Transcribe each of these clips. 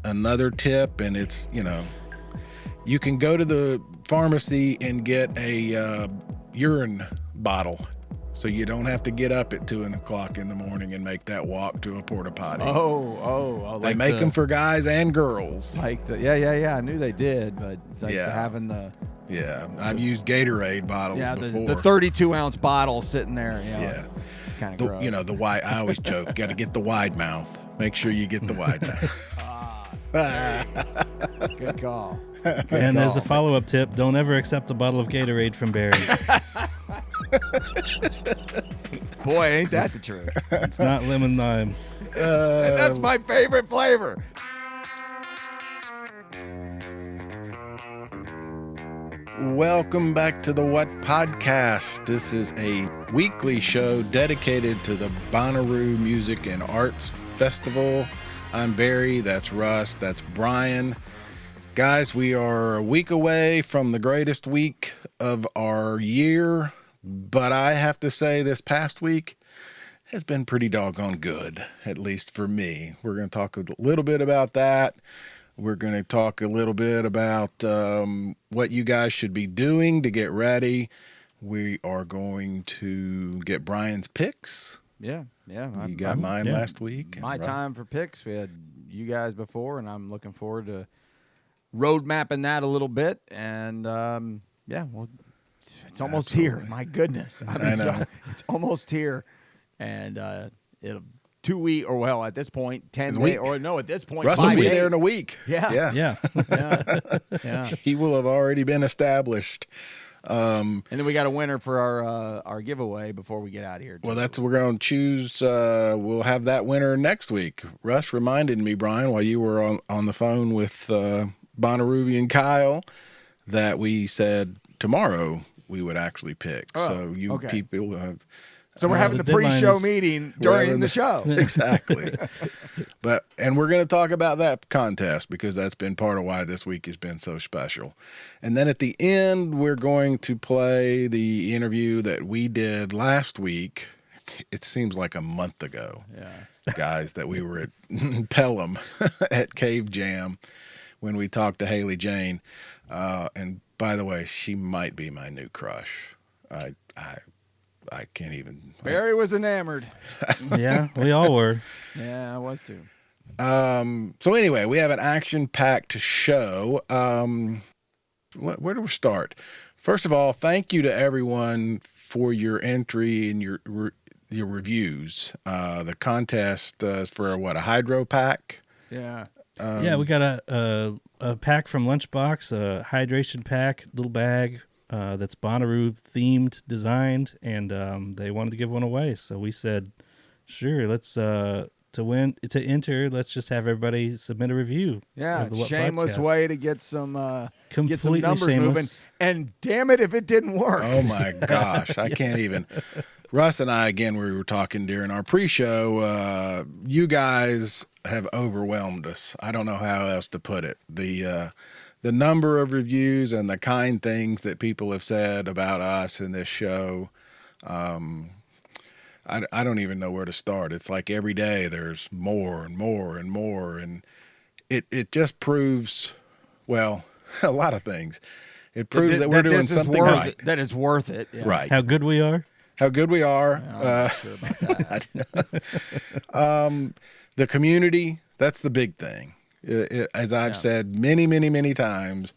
another tip, and it's, you can go to the pharmacy and get a urine bottle, so you don't have to get up at 2 o'clock in the morning and make that walk to a porta potty. They make them for guys and girls. Yeah. I knew they did, but it's like having the. Yeah, I've used Gatorade bottles before. The 32-ounce bottle sitting there. Yeah. Kind of gross. The wide. I always joke, got to get the wide mouth. Make sure you get the wide mouth. Good call. As a follow-up tip, don't ever accept a bottle of Gatorade from Barry. Boy, ain't that the truth. It's not lemon lime. And that's my favorite flavor. Welcome back to the What Podcast. This is a weekly show dedicated to the Bonnaroo Music and Arts Festival. I'm Barry, that's Russ, that's Brian. Guys, we are a week away from the greatest week of our year, but I have to say this past week has been pretty doggone good, at least for me. We're going to talk a little bit about that. We're going to talk a little bit about what you guys should be doing to get ready. We are going to get Brian's picks. Yeah. You got mine last week. My time for picks. We had you guys before, and I'm looking forward to road mapping that a little bit. And, it's almost here. My goodness. I know. It's almost here. And it'll 2 weeks, or well, at this point, 10 days, or no, at this point, Russ will be there in a week. Yeah. He will have already been established. And then we got a winner for our giveaway before we get out of here. Well, we're going to choose. We'll have that winner next week. Russ reminded me, Brian, while you were on the phone with Bonnaroovian Kyle, that we said tomorrow we would actually pick. So people have. So we're having the pre-show meeting during the show. Exactly. And we're going to talk about that contest because that's been part of why this week has been so special. And then at the end, we're going to play the interview that we did last week. It seems like a month ago, guys, that we were at Pelham at CaveJam when we talked to Hayley Jane. And by the way, she might be my new crush. I can't even. Barry was enamored. Yeah, we all were. Yeah, I was too. So anyway, we have an action-packed show. Where do we start? First of all, thank you to everyone for your entry and your reviews. The contest is for a hydro pack. Yeah. We got a pack from Lunchbox, a hydration pack, little bag. That's Bonnaroo themed, designed, and they wanted to give one away. So we said, sure, let's to enter. Let's just have everybody submit a review. Yeah, shameless podcast. Way to get some numbers shameless. moving. And damn it, if it didn't work. Oh my gosh, I can't even. Russ and I, again, we were talking during our pre-show. You guys have overwhelmed us. I don't know how else to put it. The number of reviews and the kind things that people have said about us in this show, I don't even know where to start. It's like every day there's more and more and more, and it just proves, well, a lot of things. It proves that we're doing something right. That is worth it. Yeah. Right. How good we are. How good we are. I'm not sure about that. The community, that's the big thing. As I've said many, many, many times,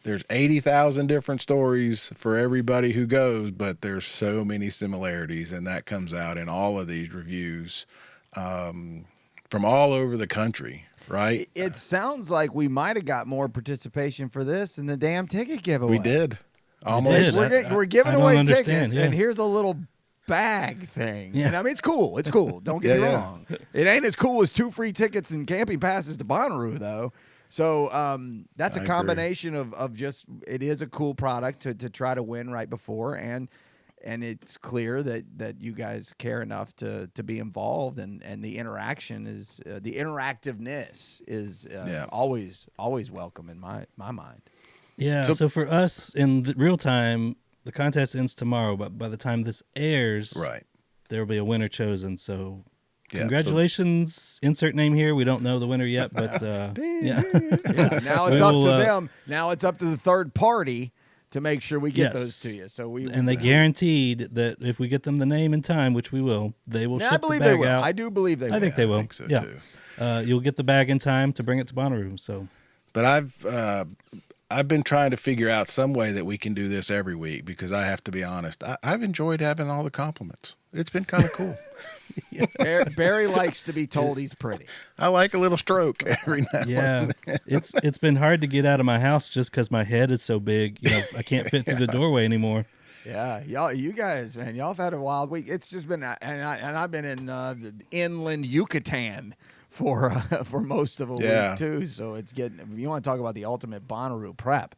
there's 80,000 different stories for everybody who goes, but there's so many similarities, and that comes out in all of these reviews from all over the country, right? It sounds like we might have got more participation for this than the damn ticket giveaway. We did. Almost. We're giving away tickets, yeah. and here's a little bag thing. Yeah. And I mean, it's cool. It's cool. Don't get me wrong. It ain't as cool as 2 free tickets and camping passes to Bonnaroo, though. So that's a combination of just, it is a cool product to try to win right before, and it's clear that you guys care enough to be involved, and the interaction is the interactiveness is always welcome in my mind. Yeah. So for us in real time, the contest ends tomorrow, but by the time this airs, right, there will be a winner chosen. So congratulations. Insert name here. We don't know the winner yet, but yeah. Now it's up to them. Now it's up to the third party to make sure we get those to you. So they guaranteed that if we get them the name in time, which we will, they will ship the bag out. I do believe they will. I think they will. I think so too. You'll get the bag in time to bring it to Bonnaroo. So, but I've been trying to figure out some way that we can do this every week because I have to be honest. I've enjoyed having all the compliments. It's been kind of cool. Barry likes to be told he's pretty. I like a little stroke every now and then. It's been hard to get out of my house just because my head is so big. I can't fit through the doorway anymore. Yeah, you guys, man, y'all have had a wild week. It's just been, and I've been in the inland Yucatan for most of a week too. So it's getting. If you want to talk about the ultimate Bonnaroo prep,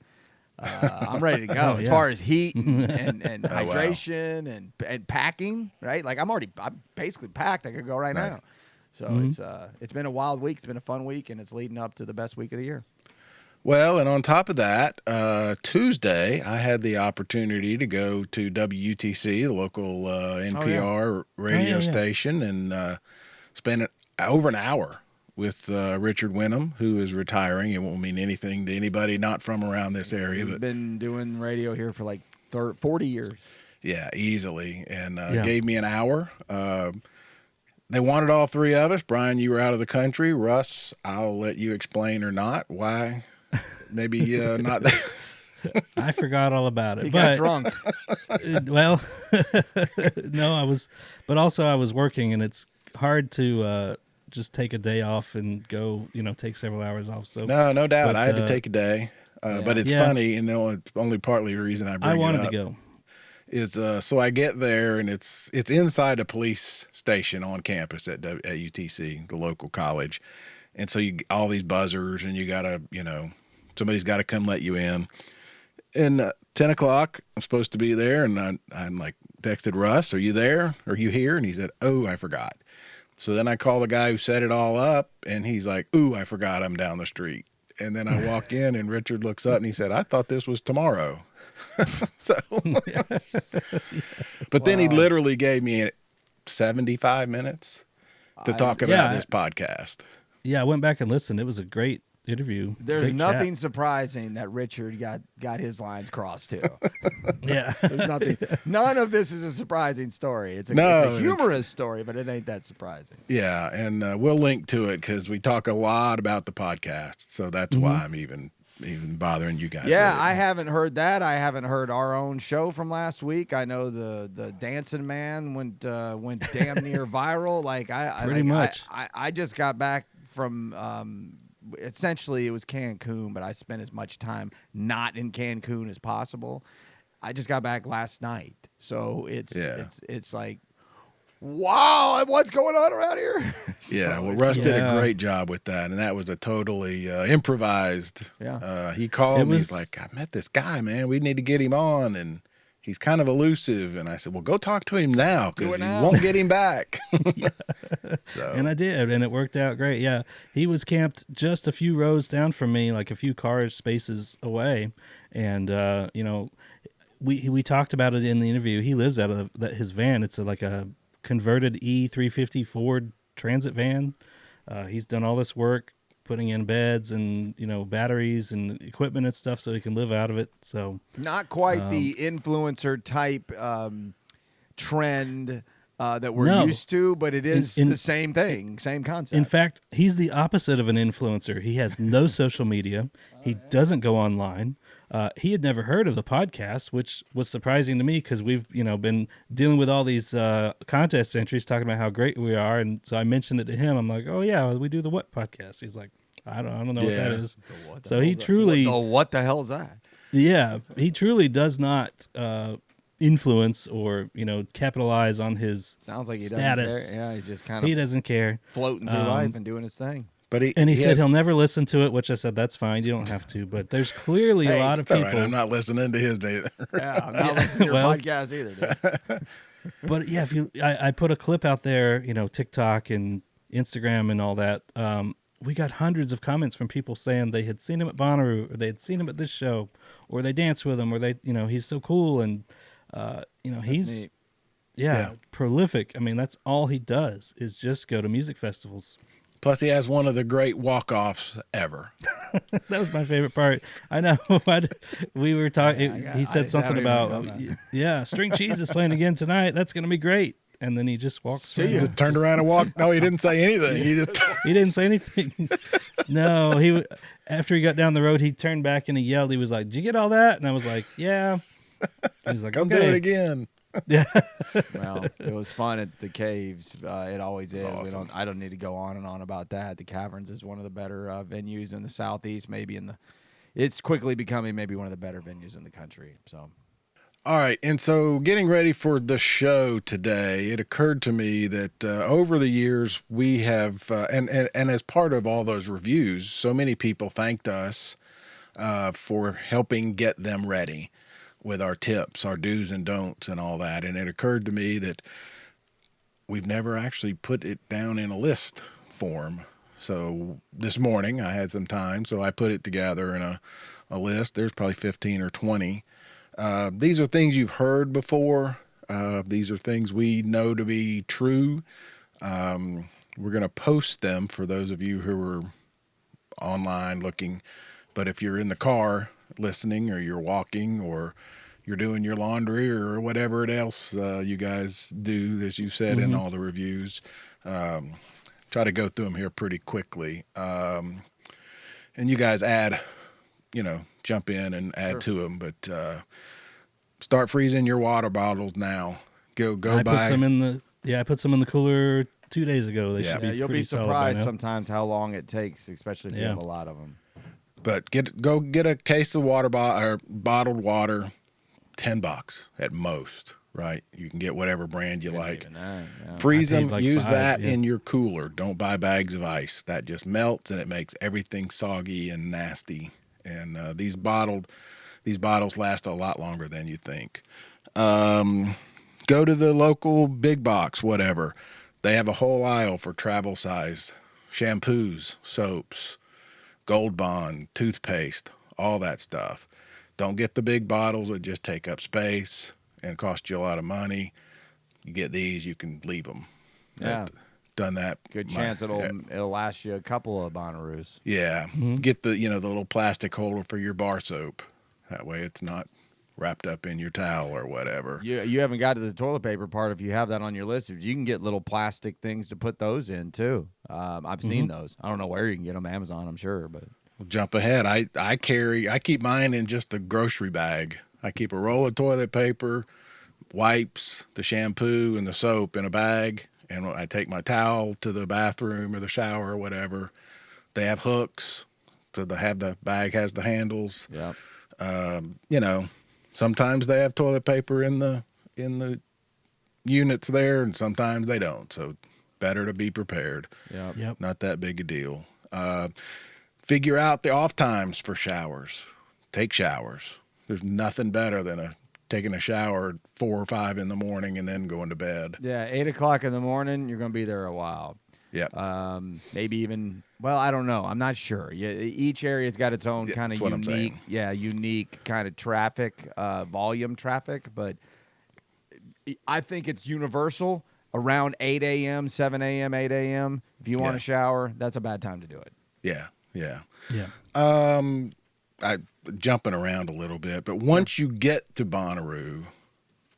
I'm ready to go as far as heat and hydration and packing. Right, like I'm basically packed. I could go right now. So it's been a wild week. It's been a fun week, and it's leading up to the best week of the year. Well, and on top of that, Tuesday, I had the opportunity to go to WTC, the local NPR radio station, and spend over an hour with Richard Wenham, who is retiring. It won't mean anything to anybody not from around this area. He's been doing radio here for like 40 years. Yeah, easily, and gave me an hour. They wanted all three of us. Brian, you were out of the country. Russ, I'll let you explain or not why. Maybe not. I forgot all about it. He got drunk. Well, no, I was working, and it's hard to just take a day off and go, take several hours off. So no doubt, I had to take a day. But it's funny, and it's only partly the reason I bring it up. I wanted to go. Is so I get there, and it's inside a police station on campus at UTC, the local college, and so you all these buzzers, and you gotta, somebody's got to come let you in. And 10 o'clock, I'm supposed to be there, and I'm like texted Russ, "Are you there? Are you here?" And he said, "Oh, I forgot." So then I call the guy who set it all up, and he's like, "Ooh, I forgot. I'm down the street." And then I walk in, and Richard looks up, and he said, "I thought this was tomorrow." So, but then he literally gave me 75 minutes to talk about this podcast. Yeah, I went back and listened. It was a great interview. There's nothing surprising that Richard got his lines crossed too. Yeah, there's nothing. None of this is a surprising story. It's a humorous story, but it ain't that surprising. Yeah, and we'll link to it because we talk a lot about the podcast, so that's why I'm even bothering you guys. Yeah, I haven't heard that. I haven't heard our own show from last week. I know the Dancing Man went damn near viral. Like I just got back from essentially it was Cancun, but I spent as much time not in Cancun as possible. I just got back last night, so it's like, wow, what's going on around here? So Russ did a great job with that, and that was a totally improvised. Yeah, he called me. He's like, "I met this guy, man. We need to get him on," and he's kind of elusive. And I said, "Well, go talk to him now because you won't get him back." And I did, and it worked out great. Yeah, he was camped just a few rows down from me, like a few car spaces away, and we talked about it in the interview. He lives out of his van. It's like a converted E350 Ford Transit van. He's done all this work putting in beds and batteries and equipment and stuff so he can live out of it. So not quite the influencer type trend that we're used to, but it is the same thing, same concept. In fact, he's the opposite of an influencer. He has no social media. He doesn't go online. He had never heard of the podcast, which was surprising to me because we've been dealing with all these contest entries talking about how great we are, and so I mentioned it to him. I'm like, "Oh yeah, we do the What podcast." He's like, "I don't know what that is." So he truly, what the hell is that? Yeah, he truly does not influence or capitalize on his sounds like he status. Doesn't care. Yeah, he's just kind of he doesn't care, floating through life and doing his thing. But he said he'll never listen to it, which I said, that's fine. You don't have to. But there's clearly a lot of people. All right. I'm not listening to his either. Yeah, I'm not listening to your podcast either, dude. But yeah, I put a clip out there, TikTok and Instagram and all that. We got hundreds of comments from people saying they had seen him at Bonnaroo, or they had seen him at this show, or they danced with him, or he's so cool, and he's neat. prolific. I mean, that's all he does is just go to music festivals. Plus, he has one of the great walk-offs ever. That was my favorite part. I know. We were talking. He said something about, String Cheese is playing again tonight. That's going to be great. And then he just walked. He just turned around and walked. No, he didn't say anything. He didn't say anything. No, after he got down the road, he turned back and he yelled. He was like, "Did you get all that?" And I was like, "Yeah." He was like, "Come okay. do it again." Yeah. Well, it was fun at the Caves. It always is. Awesome. I don't need to go on and on about that. The Caverns is one of the better venues in the Southeast. It's quickly becoming maybe one of the better venues in the country. So, all right. And so, getting ready for the show today, it occurred to me that over the years we have, and as part of all those reviews, so many people thanked us for helping get them ready with our tips, our do's and don'ts and all that. And it occurred to me that we've never actually put it down in a list form. So this morning I had some time, so I put it together in a list. There's probably 15 or 20. These are things you've heard before. These are things we know to be true. We're going to post them for those of you who are online looking. But if you're in the car listening, or you're walking, or you're doing your laundry, or whatever else you guys do, as you said in all the reviews, try to go through them here pretty quickly. And you guys jump in and add to them. But start freezing your water bottles now. Go I buy. I put some in the cooler 2 days ago. They should be you'll be pretty solid by surprised now. sometimes how long it takes, especially if you have a lot of them. But go get a case of bottled water, $10 at most, right? You can get whatever brand you like. Freeze them. like Use $5, that in your cooler. Don't buy bags of ice. That just melts and it makes everything soggy and nasty. And these bottles last a lot longer than you think. Go to the local big box, whatever. They have a whole aisle for travel size shampoos, soaps, Gold Bond, toothpaste, all that stuff. Don't get the big bottles that just take up space and cost you a lot of money. You get these, you can leave them. Yeah. Done that. Good chance it'll last you a couple of Bonnaroos. Yeah. Get the the little plastic holder for your bar soap. That way it's not wrapped up in your towel or whatever. You haven't got to the toilet paper part. If you have that on your list, you can get little plastic things to put those in too. I've seen those. I don't know where you can get them. Amazon, I'm sure, but jump ahead. I keep mine in just a grocery bag. I keep a roll of toilet paper, wipes, the shampoo, and the soap in a bag, and I take my towel to the bathroom or the shower or whatever. They have hooks, so the bag has the handles. yeah. Sometimes they have toilet paper in the units there, and sometimes they don't. So better to be prepared. Yep. Not that big a deal. Figure out the off times for showers. Take showers. There's nothing better than taking a shower at 4 or 5 in the morning and then going to bed. Yeah, 8 o'clock in the morning, you're going to be there a while. Yeah. Maybe even, well, I don't know. I'm not sure. Each area's got its own kind of unique kind of traffic, volume traffic. But I think it's universal around 8 a.m., 7 a.m., 8 a.m. If you want to shower, that's a bad time to do it. Yeah. Yeah. I'm jumping around a little bit, but once you get to Bonnaroo,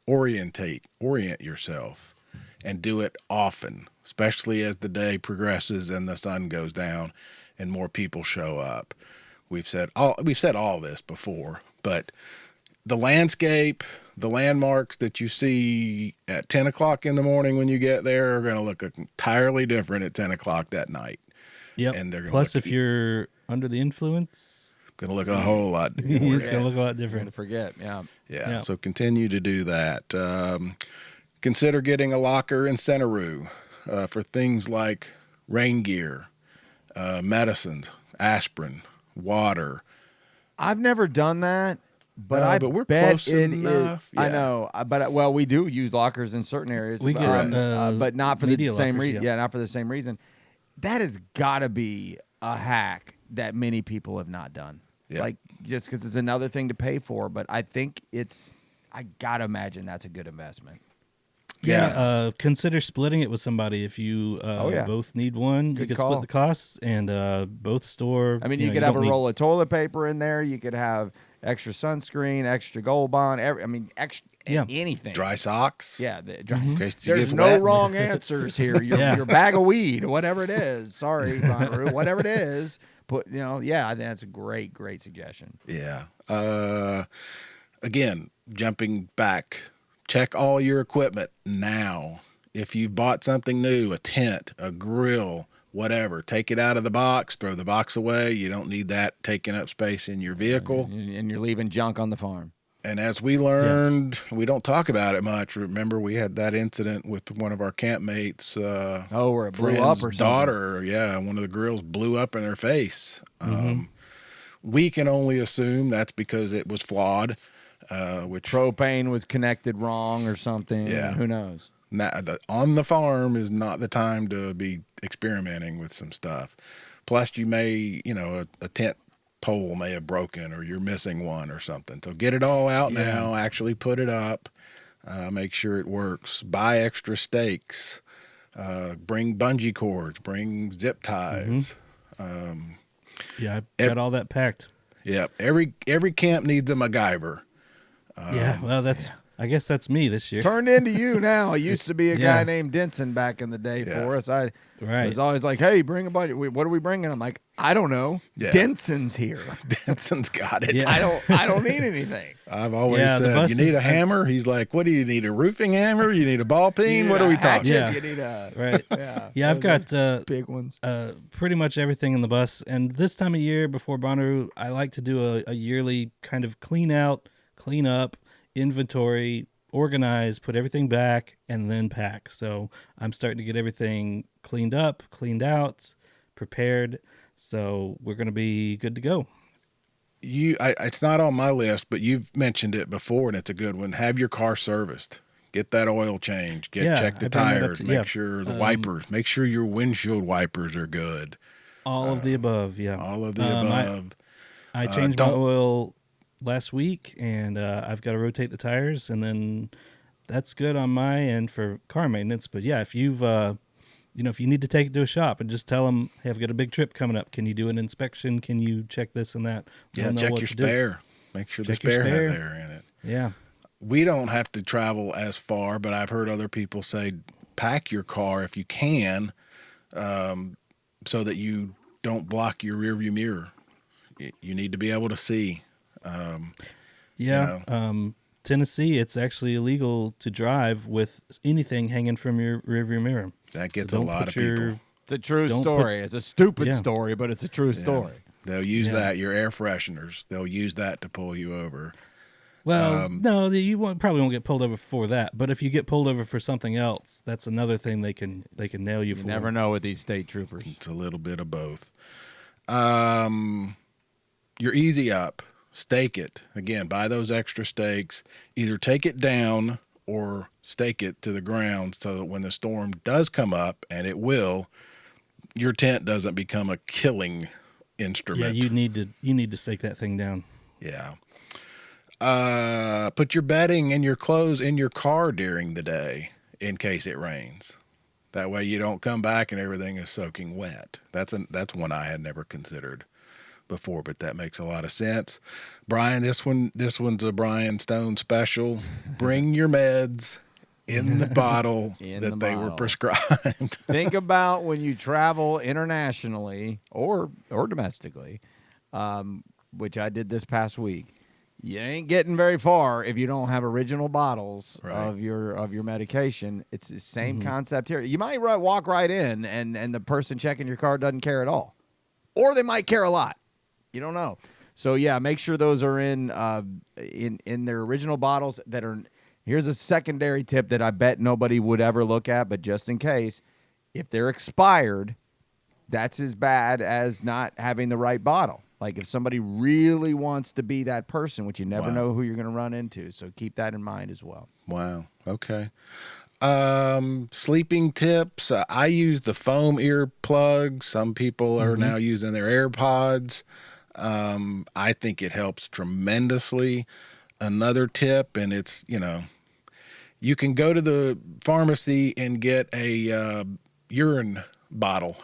orient yourself and do it often, especially as the day progresses and the sun goes down and more people show up. We've said all this before, but the landscape, the landmarks that you see at 10 o'clock in the morning when you get there are going to look entirely different at 10 o'clock that night. Yep. And they're going Plus, if you're under the influence, going to look a whole lot more. it's going to look a lot different. To forget, Yeah. So continue to do that. Consider getting a locker in Center Roo for things like rain gear, medicines, aspirin, water. I've never done that, but but we're bet close enough. I know, but we do use lockers in certain areas. We get, but not for the media same lockers, reason. Yeah, not for the same reason. That has got to be a hack that many people have not done. Yeah. Like, just because it's another thing to pay for, but I think I got to imagine that's a good investment. Yeah, consider splitting it with somebody if you both need one. You could split the costs and both store. I mean, you could have a roll of toilet paper in there. You could have extra sunscreen, extra Gold Bond. Anything. Dry socks. Yeah, There's no wrong answers here. Your bag of weed, whatever it is. Sorry, Bonnaroo, whatever it is. I think that's a great suggestion. Yeah. Again, jumping back. Check all your equipment now. If you've bought something new, a tent, a grill, whatever, take it out of the box, throw the box away. You don't need that taking up space in your vehicle. And you're leaving junk on the farm. And as we learned, we don't talk about it much. Remember, we had that incident with one of our campmates. Where it blew up or something. Daughter, one of the grills blew up in her face. We can only assume that's because it was flawed. Which propane was connected wrong or something. Yeah. Who knows? On the farm is not the time to be experimenting with some stuff. Plus, you may, a tent pole may have broken or you're missing one or something. So get it all out now. Actually put it up. Make sure it works. Buy extra stakes. Bring bungee cords. Bring zip ties. I got all that packed. Yep. Every camp needs a MacGyver. I guess that's me this year. It's turned into you now. It used to be a guy named Denson back in the day for us. I was always like, hey, bring a bunch. What are we bringing? I'm like, I don't know. Yeah. Denson's here. Denson's got it. Yeah. I don't need anything. I've always said, you need a hammer? He's like, what do you need? A roofing hammer? You need a ball peen? What are we talking about? You need a I've got big ones. Pretty much everything in the bus. And this time of year before Bonnaroo, I like to do a yearly kind of clean out, clean up, inventory, organize, put everything back, and then pack. So I'm starting to get everything cleaned up, cleaned out, prepared. So we're going to be good to go. It's not on my list, but you've mentioned it before, and it's a good one. Have your car serviced. Get that oil changed. Check the tires. Make sure the wipers. Make sure your windshield wipers are good. All of the above, All of the above. I changed my oil last week, and I've got to rotate the tires, and then that's good on my end for car maintenance. But if you've if you need to take it to a shop and just tell them, hey, I've got a big trip coming up, can you do an inspection, can you check this and that? Check your spare. Make sure the spare has air in it. We don't have to travel as far, but I've heard other people say pack your car if you can, so that you don't block your rearview mirror. You need to be able to see. Tennessee, it's actually illegal to drive with anything hanging from your rearview mirror. That gets a lot of people. It's a true story. It's a stupid story, but it's a true story. They'll use that, your air fresheners. They'll use that to pull you over. Well, no, you probably won't get pulled over for that. But if you get pulled over for something else, that's another thing they can nail you for. You never know with these state troopers. It's a little bit of both. Your easy up. Stake it. Again, buy those extra stakes. Either take it down or stake it to the ground so that when the storm does come up, and it will, your tent doesn't become a killing instrument. Yeah, you need to stake that thing down. Yeah. Put your bedding and your clothes in your car during the day in case it rains. That way you don't come back and everything is soaking wet. That's one I had never considered before, but that makes a lot of sense. Brian, this one's a Brian Stone special. Bring your meds in the bottle they were prescribed. Think about when you travel internationally or domestically, which I did this past week. You ain't getting very far if you don't have original bottles of your medication. It's the same concept here. You might walk right in and the person checking your car doesn't care at all, or they might care a lot. You don't know. So make sure those are in their original bottles that are. Here's a secondary tip that I bet nobody would ever look at, but just in case, if they're expired, that's as bad as not having the right bottle. Like if somebody really wants to be that person, which you never know who you're going to run into. So keep that in mind as well. Wow. Okay. Sleeping tips. I use the foam earplugs. Some people are now using their AirPods. I think it helps tremendously. Another tip, and it's, you You can go to the pharmacy and get a urine bottle,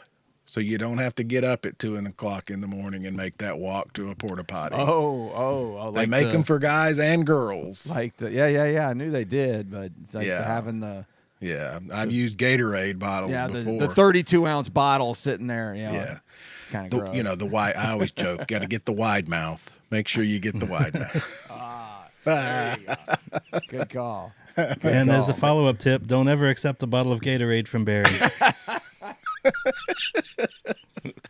so you don't have to get up at 2:00 in the morning and make that walk to a porta potty. Oh, they make them for guys and girls. Yeah. I knew they did, but it's like having the. Yeah, I've used Gatorade bottles before. The 32-ounce bottle sitting there. Yeah. Kind of gross. You know, the wide. I always joke, got to get the wide mouth. Make sure you get the wide mouth. There you go. Good call. As a follow-up tip, don't ever accept a bottle of Gatorade from Barry.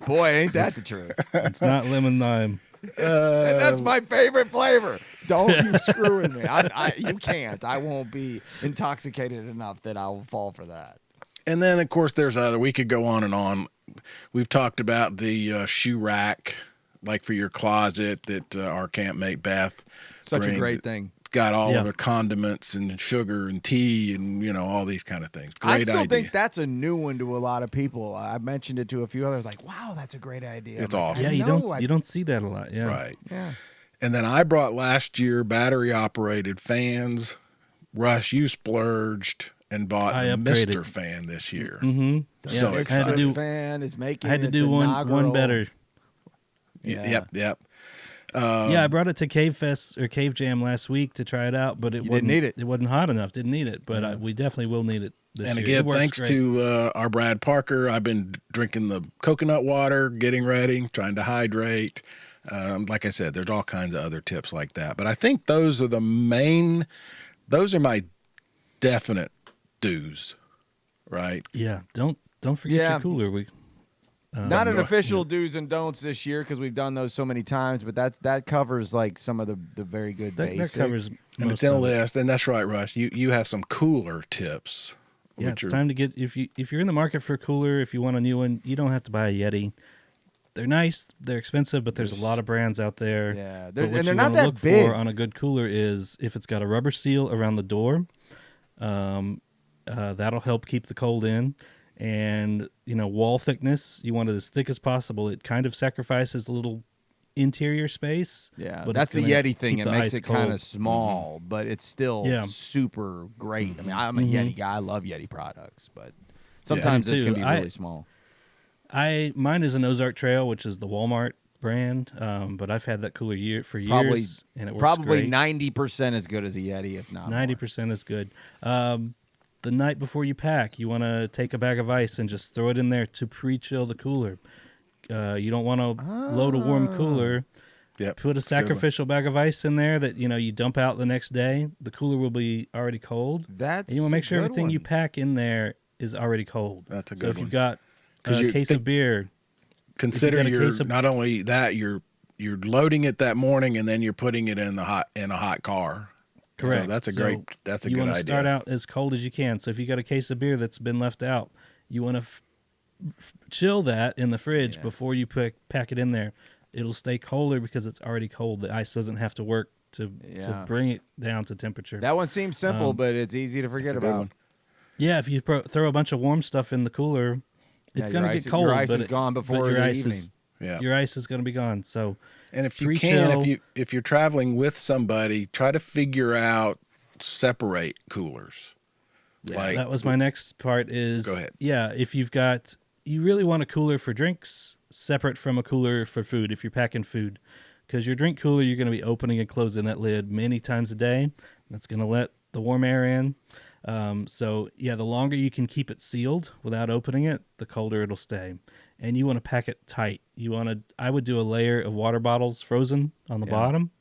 Boy, ain't that the truth. It's not lemon lime. And that's my favorite flavor. Don't you screw with me. You can't. I won't be intoxicated enough that I will fall for that. And then, of course, there's other. We could go on and on. We've talked about the shoe rack, like for your closet that our campmate Beth Such brings. a great thing. It's got all of the condiments and sugar and tea and, all these kind of things. Great idea. I still think that's a new one to a lot of people. I mentioned it to a few others, like, wow, that's a great idea. It's awesome. Yeah, you don't see that a lot. Yeah. Right. Yeah. And then I brought last year battery-operated fans. Russ, you splurged and bought the Mr. fan this year. Mm-hmm. So excited. The fan is making I had to do one better. Yeah. Yep. I brought it to Cave Fest or Cave Jam last week to try it out, but it didn't need it. It wasn't hot enough. Didn't need it, but we definitely will need it this year. And again, thanks to our Brad Parker, I've been drinking the coconut water, getting ready, trying to hydrate. Like I said, there's all kinds of other tips like that. But I think those are my definite do's, right? Yeah, don't forget your cooler. Not an official do's and don'ts this year because we've done those so many times, but that covers like some of the very good basics. That covers and it's in a list, and that's right, Rush. You have some cooler tips. Yeah, it's time to get if you're in the market for a cooler, if you want a new one, you don't have to buy a Yeti. They're nice, they're expensive, but there's a lot of brands out there. Yeah, they're not that look big. For on a good cooler is if it's got a rubber seal around the door. That'll help keep the cold in. And, wall thickness, you want it as thick as possible. It kind of sacrifices a little interior space. Yeah, but that's the Yeti thing. It makes it kind cold. of small, but it's still super great. I mean, I'm a Yeti guy. I love Yeti products, but sometimes this can be really small. Mine is an Ozark Trail, which is the Walmart brand, but I've had that cooler for years, and it works probably great. 90% as good as a Yeti, if not 90% is good. The night before you pack, you want to take a bag of ice and just throw it in there to pre-chill the cooler. You don't want to load a warm cooler. Yep, put a sacrificial bag of ice in there that you dump out the next day. The cooler will be already cold. And you want to make sure everything you pack in there is already cold. That's a good one. So if you've got a case of beer, consider not only that you're loading it that morning and then you're putting it in a hot car. Correct. So that's a good idea. You want to start out as cold as you can. So if you got a case of beer that's been left out, you want to chill that in the fridge before you pack it in there. It'll stay colder because it's already cold. The ice doesn't have to work to bring it down to temperature. That one seems simple, but it's easy to forget about. Yeah, if you throw a bunch of warm stuff in the cooler, it's going to get cold. Your ice is gone before the evening. Your ice is going to be gone. So, and if you if you're traveling with somebody, try to figure out separate coolers. Yeah, that was my next part. Is go ahead. Yeah, if you really want a cooler for drinks separate from a cooler for food. If you're packing food, because your drink cooler, you're going to be opening and closing that lid many times a day. That's going to let the warm air in. The longer you can keep it sealed without opening it, the colder it'll stay. And you want to pack it tight. I would do a layer of water bottles frozen on the bottom,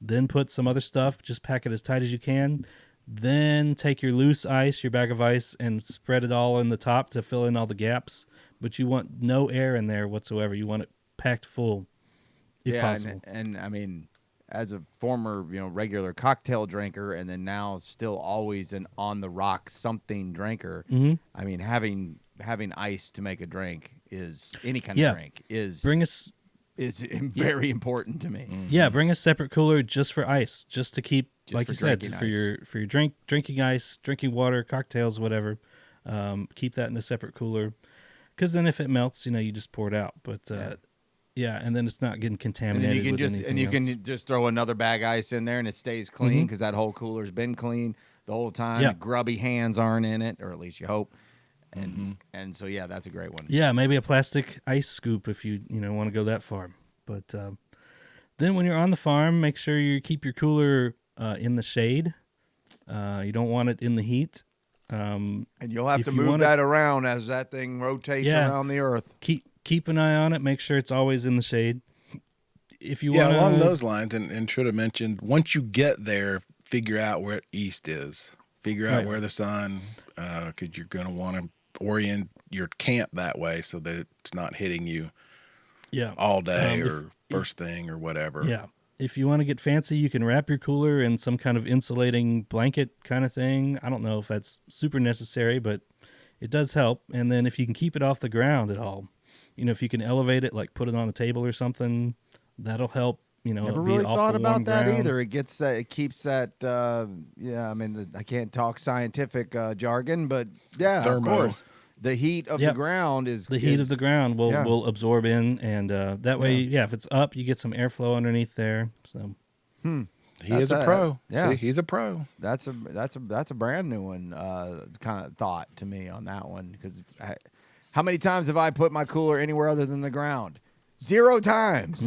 then put some other stuff, just pack it as tight as you can. Then take your loose ice, your bag of ice, and spread it all in the top to fill in all the gaps. But you want no air in there whatsoever. You want it packed full, if possible. And I mean, as a former, regular cocktail drinker, and then now still always an on the rocks something drinker. Mm-hmm. I mean, having ice to make a drink is any kind of drink is very important to me. Mm-hmm. Yeah, bring a separate cooler just for ice, just to keep, like you said, for your drinking ice, drinking water, cocktails, whatever. Keep that in a separate cooler, because then if it melts, you just pour it out. But and then it's not getting contaminated. And you can just throw another bag of ice in there, and it stays clean because that whole cooler's been clean. the whole time. Yeah. Grubby hands aren't in it, or at least you hope. And so yeah, that's a great one. Yeah, maybe a plastic ice scoop if you want to go that far. But then when you're on the farm, make sure you keep your cooler in the shade. You don't want it in the heat. And you'll have to move that around as that thing rotates around the earth. Keep an eye on it. Make sure it's always in the shade. If you along those lines, and should have mentioned, once you get there, figure out where east is. Figure out where the sun, because you're going to want to orient your camp that way so that it's not hitting you all day or first thing or whatever. Yeah. If you want to get fancy, you can wrap your cooler in some kind of insulating blanket kind of thing. I don't know if that's super necessary, but it does help. And then if you can keep it off the ground at all, if you can elevate it, like put it on a table or something, that'll help. Never really thought about that either. It keeps that. I can't talk scientific jargon, but yeah, Thermo. Of course. The heat of the ground is the heat of the ground will absorb in, and that way, if it's up, you get some airflow underneath there. So, he is a pro. Yeah, see, he's a pro. That's a brand new one kind of thought to me on that one, because how many times have I put my cooler anywhere other than the ground? 0 times.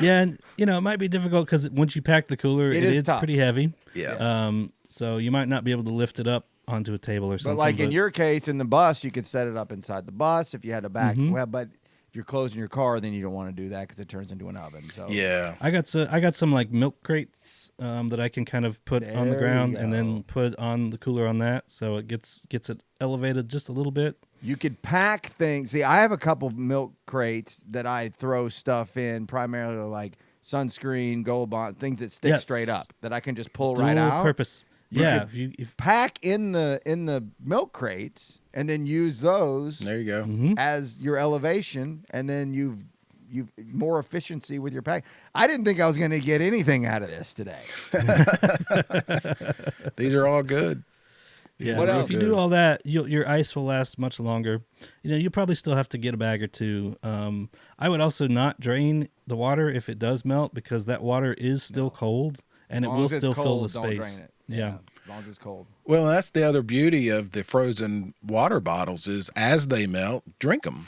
Yeah, and it might be difficult because once you pack the cooler, it is pretty heavy. Yeah. So you might not be able to lift it up onto a table or something. But in your case, in the bus, you could set it up inside the bus if you had a back. Well, but if you're closing your car, then you don't want to do that because it turns into an oven. So yeah, I got some like milk crates that I can kind of put on the ground and then put on the cooler on that, so it gets it elevated just a little bit. You could pack things. See, I have a couple milk crates that I throw stuff in, primarily like sunscreen, Gold Bond, things that stick straight up that I can just pull right out. Purpose. If pack in the milk crates and then use those. There you go. As your elevation, and then you've more efficiency with your pack. I didn't think I was going to get anything out of this today. These are all good. Yeah, what else? If you do all that, your ice will last much longer. You'll probably still have to get a bag or two. I would also not drain the water if it does melt, because that water is still cold, and it will still fill the space. Don't drain it. Yeah. As long as it's cold. Well, that's the other beauty of the frozen water bottles is as they melt, drink them.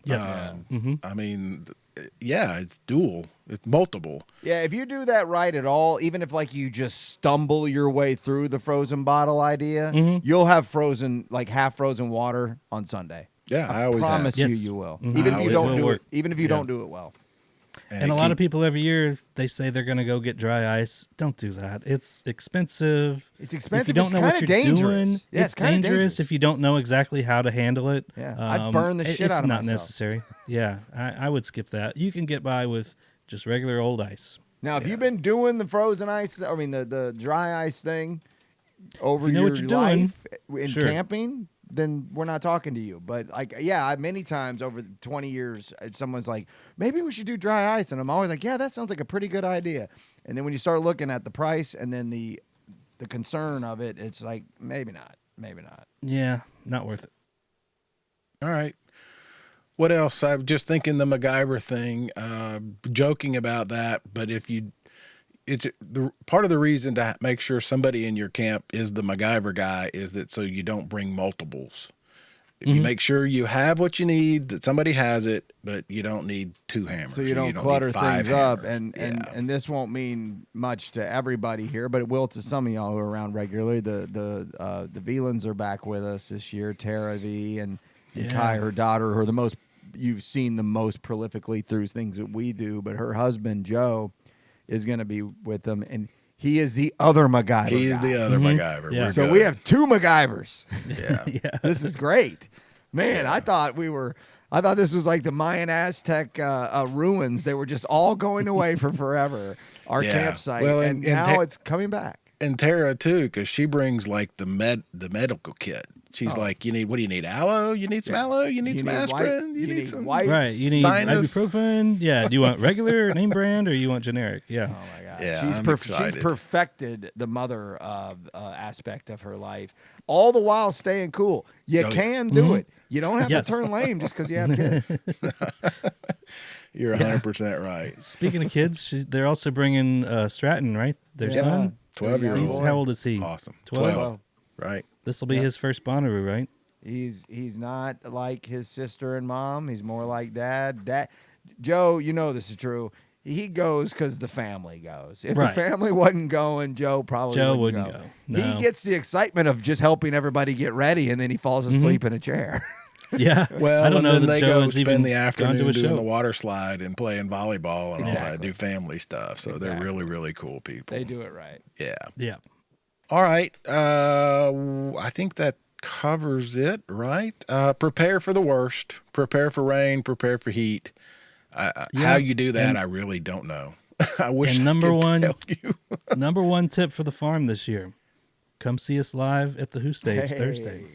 Yes. I mean, it's dual. It's multiple. Yeah, if you do that right at all, even if you just stumble your way through the frozen bottle idea, you'll have half frozen water on Sunday. Yeah, I always promise you will. Even if you don't do it. Even if you don't do it well. And a lot of people every year, they say they're going to go get dry ice. Don't do that. It's expensive. It's expensive. If you don't know what you're doing, it's dangerous if you don't know exactly how to handle it. Yeah, I'd burn the shit out of myself. It's not necessary. Yeah, I would skip that. You can get by with just regular old ice. Now, if you've been doing the frozen ice, the dry ice thing over your life in camping, then we're not talking to you. But many times over 20 years, someone's like, maybe we should do dry ice. And I'm always like, yeah, that sounds like a pretty good idea. And then when you start looking at the price and then the concern of it, it's like, maybe not. Yeah, not worth it. All right. What else? I'm just thinking the MacGyver thing, joking about that. But it's part of the reason to make sure somebody in your camp is the MacGyver guy is that so you don't bring multiples. You make sure you have what you need, that somebody has it, but you don't need 2 hammers. So you don't clutter things up. And this won't mean much to everybody here, but it will to some of y'all who are around regularly. The Velans are back with us this year. Tara V and Kai, her daughter, who are you've seen the most prolifically through things that we do, but her husband, Joe, is going to be with them, and he is the other MacGyver. He is the other MacGyver. Yeah. So we have 2 MacGyvers. Yeah. This is great. Man, I thought this was like the Mayan Aztec ruins. They were just all going away for forever, our campsite, and now it's coming back. And Tara, too, because she brings the medical kit. She's like, what do you need? Aloe? You need some aloe? You need some aspirin? You need some wipes? Right. You need ibuprofen? Yeah. Do you want regular name brand or you want generic? Yeah. Oh, my God. Yeah, she's perfected the mother aspect of her life, all the while staying cool. You can do it. You don't have to turn lame just because you have kids. You're 100% right. Speaking of kids, they're also bringing Stratton, right? Their son. 12-year-old. How old is he? Awesome. 12. Right. This will be his first Bonnaroo, right? He's not like his sister and mom. He's more like dad. Joe, you know this is true. He goes because the family goes. If the family wasn't going, Joe probably wouldn't go. No. He gets the excitement of just helping everybody get ready, and then he falls asleep in a chair. Yeah. Well, I don't know then that they Joe go has even spend the afternoon gone to a doing show. the water slide and playing volleyball and all that, do family stuff. So they're really, really cool people. They do it right. Yeah. Yeah. All right. I think that covers it, right? Prepare for the worst. Prepare for rain. Prepare for heat. How you do that, I really don't know. I wish I could tell you. Number one tip for the farm this year: come see us live at the Who Stage Thursday.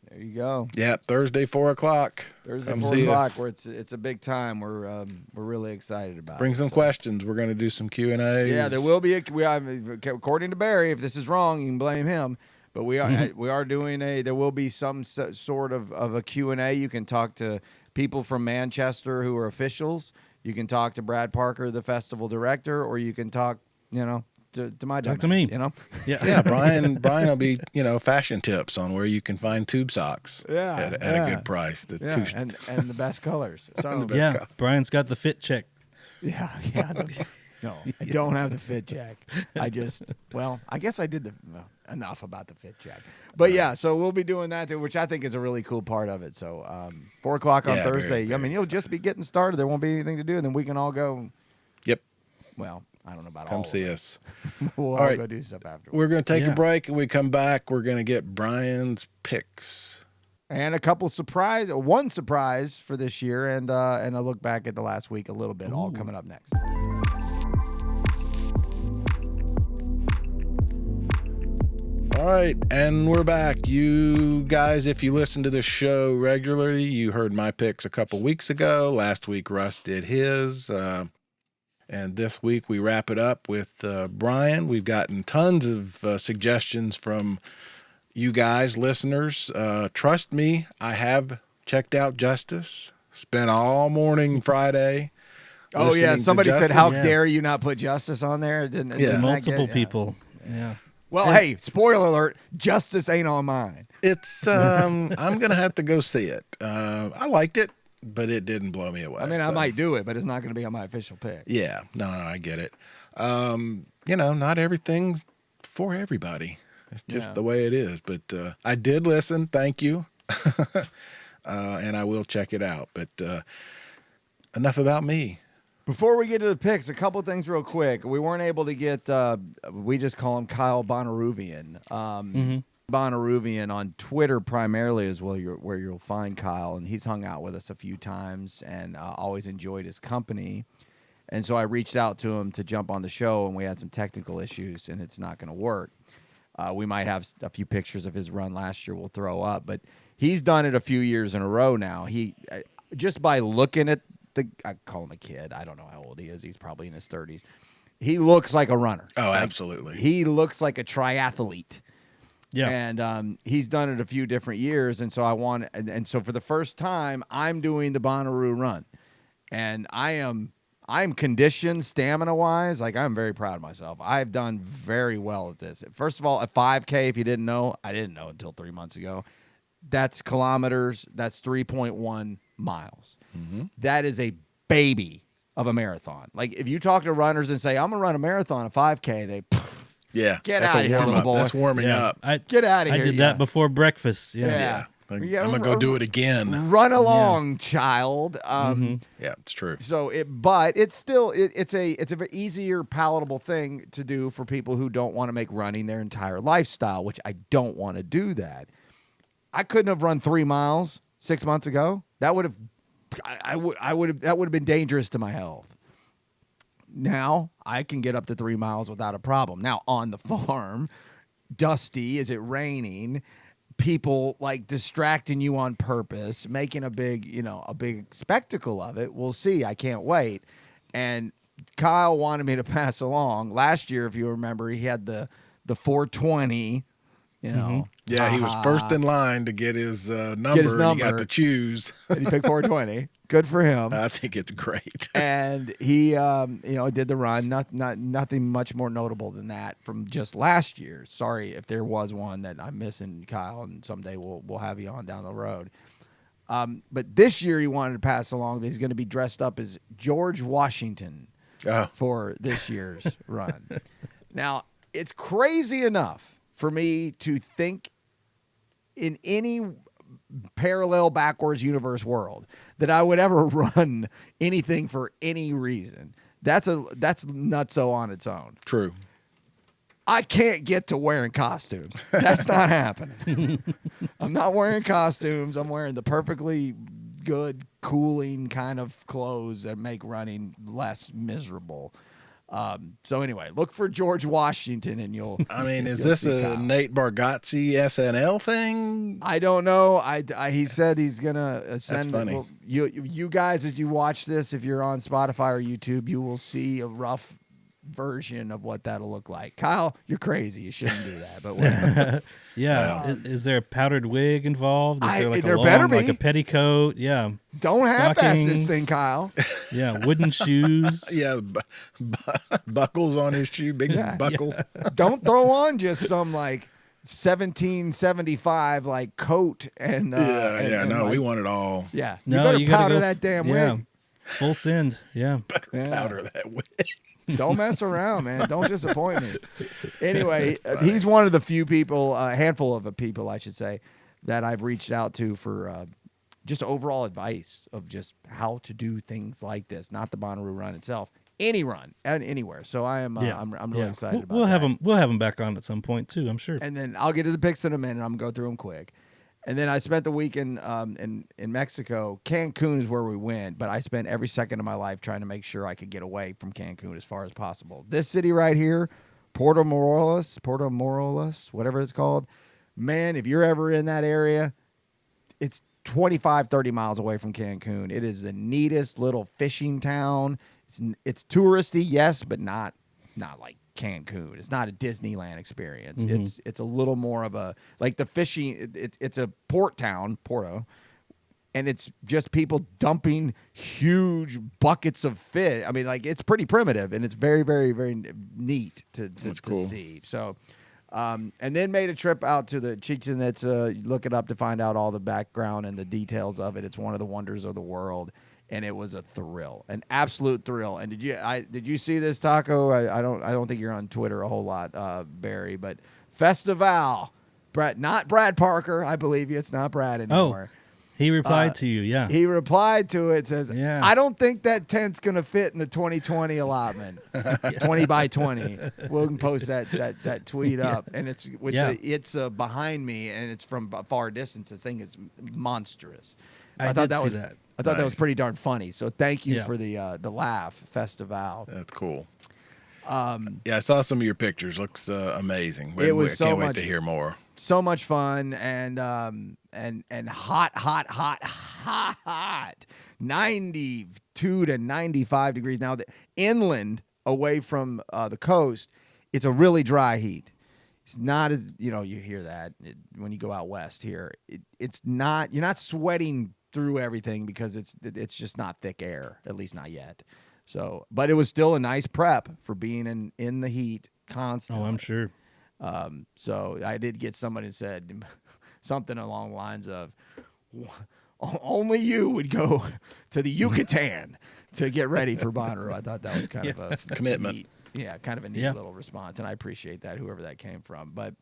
There you go. Yeah, Thursday 4:00. Thursday 4:00, where it's a big time. We're really excited about. Bring some questions. We're going to do some Q&As. Yeah, there will be according to Barry. If this is wrong, you can blame him. But we are doing there will be some sort of a Q&A. You can talk to people from Manchester who are officials. You can talk to Brad Parker, the festival director, or you can talk, to my talk to me. Yeah, Brian will be, fashion tips on where you can find tube socks at a good price. And the best colors. So Brian's got the fit check. Yeah. No, I don't have the fit check. I guess I did enough about the fit check. But so we'll be doing that too, which I think is a really cool part of it. So 4:00 on Thursday. Very you'll just be getting started. There won't be anything to do, and then we can all go. Yep. Well, I don't know about Come see us. We'll all go do stuff afterwards. We're going to take a break, and we come back. We're going to get Brian's picks. And one surprise for this year, and a look back at the last week a little bit, all coming up next. All right, and we're back. You guys, if you listen to this show regularly, you heard my picks a couple weeks ago. Last week, Russ did his. And this week, we wrap it up with Brian. We've gotten tons of suggestions from you guys, listeners. Trust me, I have checked out Justice. Spent all morning Friday. Oh, yeah. Somebody said, how dare you not put Justice on there? Multiple people. Yeah. Well, hey, spoiler alert, Justice ain't on mine. It's, I'm going to have to go see it. I liked it, but it didn't blow me away. I mean, I might do it, but it's not going to be on my official pick. Yeah. No, I get it. Not everything's for everybody. It's just the way it is. But I did listen. Thank you. And I will check it out. But enough about me. Before we get to the picks, a couple things real quick. We weren't able to get, we just call him Kyle Bonnaroovian. Bonnaroovian on Twitter primarily is where you'll find Kyle, and he's hung out with us a few times and always enjoyed his company. And so I reached out to him to jump on the show, and we had some technical issues, and it's not going to work. We might have a few pictures of his run last year we'll throw up, but he's done it a few years in a row now. He just by looking at I call him a kid. I don't know how old he is. He's probably in his 30s. He looks like a runner. Oh, absolutely. He looks like a triathlete. Yeah. And he's done it a few different years, and so so for the first time, I'm doing the Bonnaroo run, and I'm conditioned stamina-wise. Like, I'm very proud of myself. I've done very well at this. First of all, a 5K, if you didn't know, I didn't know until 3 months ago. That's kilometers. That's 3.1 miles. Mm-hmm. That is a baby of a marathon. Like, if you talk to runners and say, I'm going to run a marathon, a 5K, they get out of here, little boy. That's warming up. Get out of here. I did that before breakfast. Yeah. I'm going to go do it again. Run along, child. Yeah, it's true. So but it's still it's a very easier, palatable thing to do for people who don't want to make running their entire lifestyle, which I don't want to do that. I couldn't have run 3 miles 6 months ago. That would have been dangerous to my health. Now I can get up to 3 miles without a problem. Now on the farm, dusty, is it raining? People like distracting you on purpose, making a big spectacle of it. We'll see. I can't wait. And Kyle wanted me to pass along last year. If you remember, he had the 420. Yeah, he was first in line to get his number. And he got to choose. And he picked 420. Good for him. I think it's great. And he, did the run. Nothing much more notable than that from just last year. Sorry if there was one that I'm missing, Kyle, and someday we'll have you on down the road. But this year he wanted to pass along that he's going to be dressed up as George Washington for this year's run. Now, it's crazy enough for me to think in any parallel backwards universe world that I would ever run anything for any reason. That's nutso on its own. True. I can't get to wearing costumes. That's not happening. I'm not wearing costumes. I'm wearing the perfectly good, cooling kind of clothes that make running less miserable. So anyway, look for George Washington and you'll. I mean, is this a Kyle. Nate Bargatze SNL thing? I don't know. He said he's gonna send. That's funny. Well, you guys, as you watch this, if you're on Spotify or YouTube, you will see a rough version of what that'll look like. Kyle, you're crazy. You shouldn't do that. But whatever. Yeah. Is there a powdered wig involved? Is there like there better be. Like a petticoat? Yeah. Don't half-ass this thing, Kyle. Yeah. Wooden shoes. Yeah. Buckles on his shoe. Big buckle. Yeah. Don't throw on just some like 1775 like coat and no, we want it all. Yeah. You better powder that damn wig. Full send. Yeah. Better powder that wig. Don't mess around, man. Don't disappoint me. Anyway, he's one of the few people, a handful of people, I should say, that I've reached out to for just overall advice of just how to do things like this. Not the Bonnaroo run itself, any run and anywhere. So I'm really excited about that. We'll have him back on at some point too, I'm sure. And then I'll get to the picks in a minute. I'm gonna go through them quick. And then I spent the weekend in Mexico. Cancun is where we went, but I spent every second of my life trying to make sure I could get away from Cancun as far as possible. This city right here, Puerto Morelos, whatever it's called. Man, if you're ever in that area, it's 25, 30 miles away from Cancun. It is the neatest little fishing town. It's touristy, yes, but not like Cancun. It's not a Disneyland experience. Mm-hmm. It's a little more of a like the fishing. It's a port town, Porto, and it's just people dumping huge buckets of fish. I mean, like it's pretty primitive, and it's very, very, very neat to cool. see. So, and then made a trip out to the Chichen Itza. Look it up to find out all the background and the details of it. It's one of the wonders of the world. And it was a thrill, an absolute thrill. And did you see this, Taco? I don't think you're on Twitter a whole lot, Barry. But Festival, not Brad Parker. I believe you. It's not Brad anymore. Oh, he replied to you. Yeah, he replied to it. Says, I don't think that tent's gonna fit in the 2020 allotment. 20 by 20. We'll post that tweet up, and it's with it's behind me, and it's from a far distance. The thing is monstrous. I thought that was that. I thought that was pretty darn funny. So thank you for the laugh, Festival. That's cool. I saw some of your pictures. Looks amazing. It was so can't much, wait to hear more. So much fun and hot. 92 to 95 degrees. Now, the inland away from the coast, it's a really dry heat. It's not as, you hear that when you go out west here. It's not, you're not sweating through everything because it's just not thick air, at least not yet. So, but it was still a nice prep for being in the heat constantly. Oh, I'm sure. So I did get somebody who said something along the lines of, only you would go to the Yucatan to get ready for Bonnaroo. I thought that was kind of a commitment. Kind of a neat little response, and I appreciate that, whoever that came from. But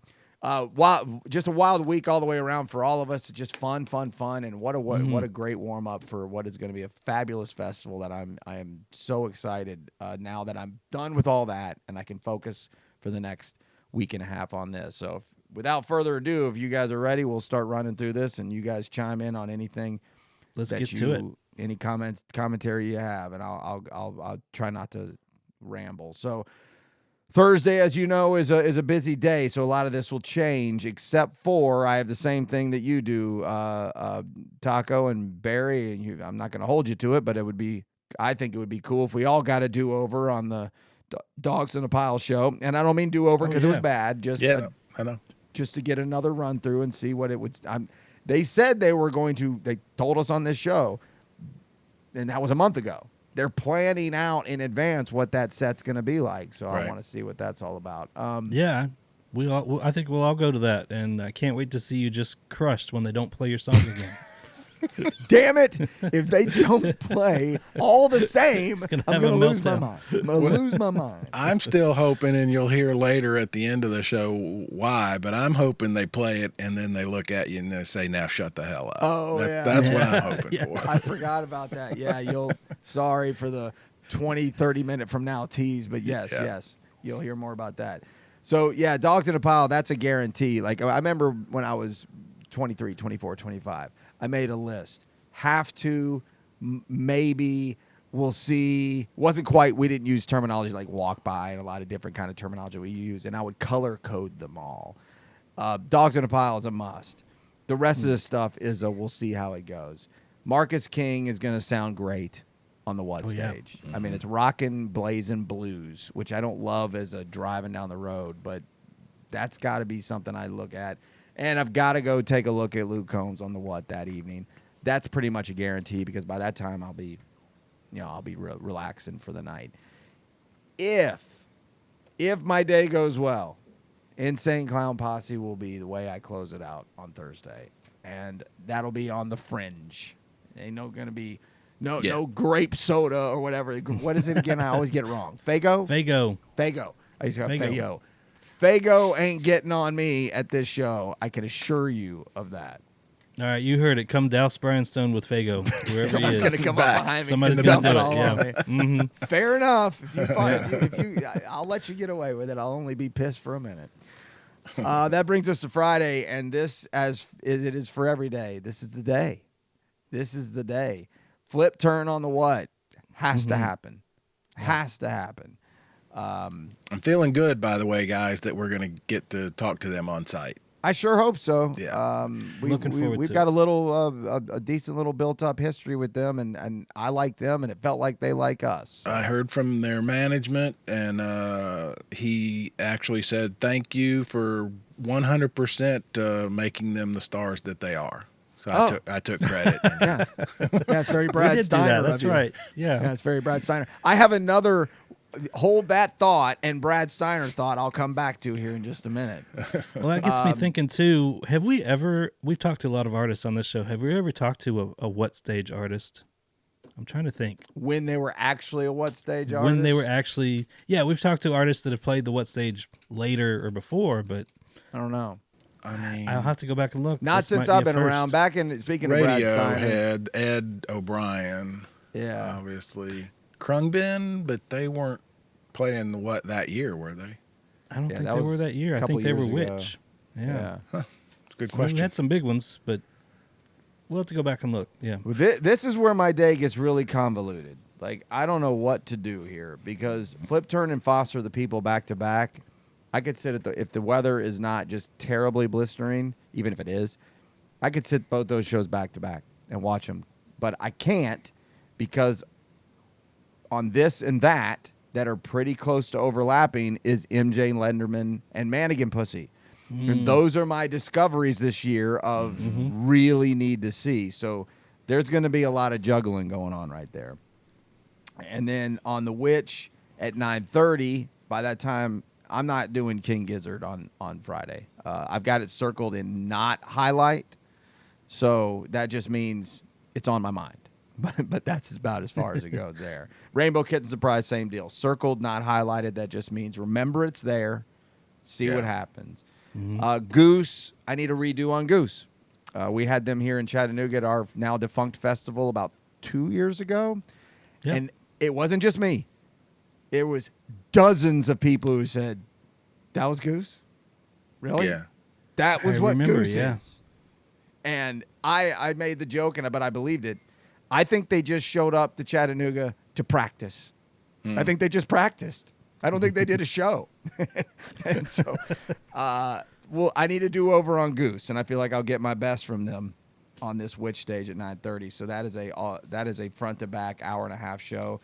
just a wild week all the way around for all of us. Just fun, and what a great warm up for what is going to be a fabulous festival. That I am so excited now that I'm done with all that, and I can focus for the next week and a half on this. So, without further ado, if you guys are ready, we'll start running through this, and you guys chime in on anything. Let's get to it. Any commentary you have, and I'll try not to ramble. So Thursday, as you know, is a busy day, so a lot of this will change, except for I have the same thing that you do, Taco and Barry, and I'm not going to hold you to it, but I think it would be cool if we all got a do-over on the Dogs in a Pile show. And I don't mean do-over because it was bad, just I know. Just to get another run through and see what it would. They said they were going to. They told us on this show and that was a month ago. They're planning out in advance what that set's going to be like. So I want to see what that's all about. Yeah. I think we'll all go to that, and I can't wait to see you just crushed when they don't play your songs again. Damn it! If they don't play all the same, I'm going to lose my mind. I'm going to lose my mind. I'm still hoping, and you'll hear later at the end of the show why, but I'm hoping they play it and then they look at you and they say, "Now shut the hell up." Oh, That's what I'm hoping for. I forgot about that. Yeah, sorry for the 20, 30 minute from now tease, but yes, you'll hear more about that. So, yeah, Dogs in a Pile, that's a guarantee. Like, I remember when I was 23, 24, 25. I made a list. Have to, maybe, we'll see. Wasn't quite, we didn't use terminology like walk by and a lot of different kind of terminology we use, and I would color code them all. Dogs in a Pile is a must. The rest of the stuff is we'll see how it goes. Marcus King is going to sound great on the stage. Yeah. I mean, it's rockin' blazing blues, which I don't love as a driving down the road, but that's got to be something I look at. And I've got to go take a look at Luke Combs on the that evening. That's pretty much a guarantee because by that time I'll be relaxing for the night. If my day goes well, Insane Clown Posse will be the way I close it out on Thursday, and that'll be on the Fringe. Ain't going to be no grape soda or whatever. What is it again? I always get it wrong. Fago. I used to go Fago. Fago ain't getting on me at this show. I can assure you of that. All right, you heard it. Come douse Brian Stone with Fago, wherever Someone's he is. going to come up behind me. Somebody's going to do it. On me. Mm-hmm. Fair enough. If you, I'll let you get away with it. I'll only be pissed for a minute. That brings us to Friday, and this, as it is for every day, this is the day. This is the day. Flip turn on the what has to happen. Has to happen. I'm feeling good, by the way, guys, that we're going to get to talk to them on site. I sure hope so. Yeah. We've got a little, a decent little built-up history with them, and I like them, and it felt like they like us. So. I heard from their management, and he actually said thank you for 100% making them the stars that they are. So I took credit. Yeah, that's very Brad Steiner. That's right. Yeah, that's very Brad Steiner. I have another. Hold that thought and Brad Steiner thought I'll come back to here in just a minute. Well, that gets me thinking too. We've talked to a lot of artists on this show. Have we ever talked to a what stage artist? I'm trying to think. When they were actually a what stage artist? When they were actually, we've talked to artists that have played the what stage later or before, but I don't know. I mean, I'll have to go back and look. Not since I've been around. Back in, speaking of Brad Steiner. Radiohead, Ed O'Brien. Yeah. Obviously. Krungbin, but they weren't playing that year, were they? I don't think they were that year. I think they were Witch. Yeah. Huh. It's a good question. We had some big ones, but we'll have to go back and look. Yeah. Well, this is where my day gets really convoluted. Like, I don't know what to do here because Flip Turn and Foster the people back to back. I could sit if the weather is not just terribly blistering, even if it is, I could sit both those shows back to back and watch them. But I can't because on this and that are pretty close to overlapping is MJ Lenderman and Mannequin Pussy. And those are my discoveries this year of really need to see. So there's going to be a lot of juggling going on right there. And then on the Witch at 9:30, by that time, I'm not doing King Gizzard on Friday. I've got it circled in not highlight. So that just means it's on my mind. But that's about as far as it goes there. Rainbow Kitten Surprise, same deal. Circled, not highlighted. That just means remember it's there. See what happens. Goose, I need a redo on Goose. We had them here in Chattanooga at our now defunct festival about 2 years ago. Yep. And it wasn't just me. It was dozens of people who said, that was Goose? Really? Yeah. That was what Goose is. And I made the joke, but I believed it. I think they just showed up to Chattanooga to practice. I think they just practiced. I don't think they did a show. And so, I need a do-over on Goose, and I feel like I'll get my best from them on this Witch stage at 9:30. So that is a front-to-back hour-and-a-half show.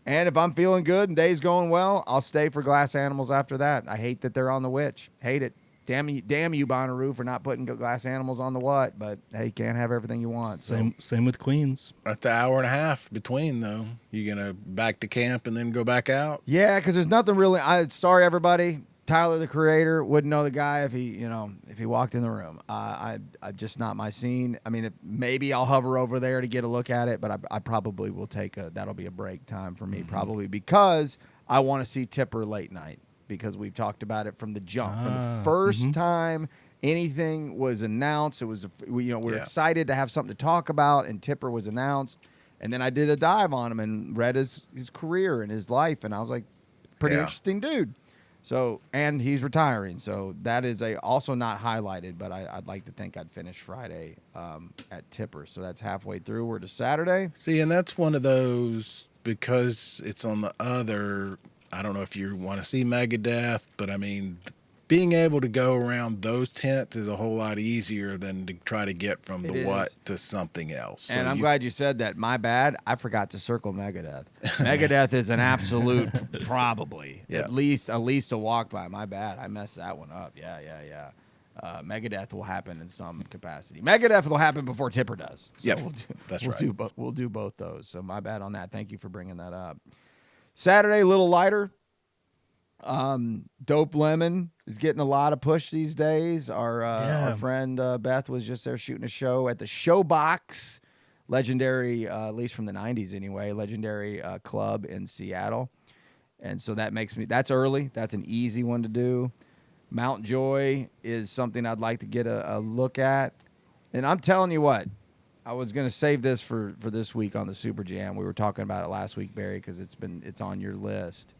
And if I'm feeling good and day's going well, I'll stay for Glass Animals after that. I hate that they're on the Witch. Hate it. damn you, Bonnaroo, for not putting glass animals on the what. But hey, you can't have everything you want. Same with Queens. That's an hour and a half between, though. You gonna back to camp and then go back out? Yeah, because there's nothing really. Sorry, everybody. Tyler, the creator, wouldn't know the guy if he walked in the room. I just not my scene. I mean, maybe I'll hover over there to get a look at it, but I probably will that'll be a break time for me, probably because I want to see Tipper late night, because we've talked about it from the jump, from the first time anything was announced. It was we're excited to have something to talk about, and Tipper was announced, and then I did a dive on him and read his career and his life, and I was like, pretty interesting dude. So, and he's retiring, so that is also not highlighted, but I'd like to think I'd finish Friday at Tipper. So that's halfway through. We're to Saturday. See, and that's one of those, because it's on the other, I don't know if you want to see Megadeth, but I mean, being able to go around those tents is a whole lot easier than to try to get from what to something else. And I'm glad you said that. My bad. I forgot to circle Megadeth. Megadeth is an absolute probably. Yeah. At least a walk by. My bad. I messed that one up. Yeah. Megadeth will happen in some capacity. Megadeth will happen before Tipper does. So yep. That's right. We'll do both those. So my bad on that. Thank you for bringing that up. Saturday, a little lighter. Dope Lemon is getting a lot of push these days. Our friend Beth was just there shooting a show at the Showbox, legendary, at least from the 90s anyway, legendary club in Seattle. And so that's early. That's an easy one to do. Mount Joy is something I'd like to get a look at. And I'm telling you what, I was going to save this for this week on the Super Jam. We were talking about it last week, Barry, because it's on your list.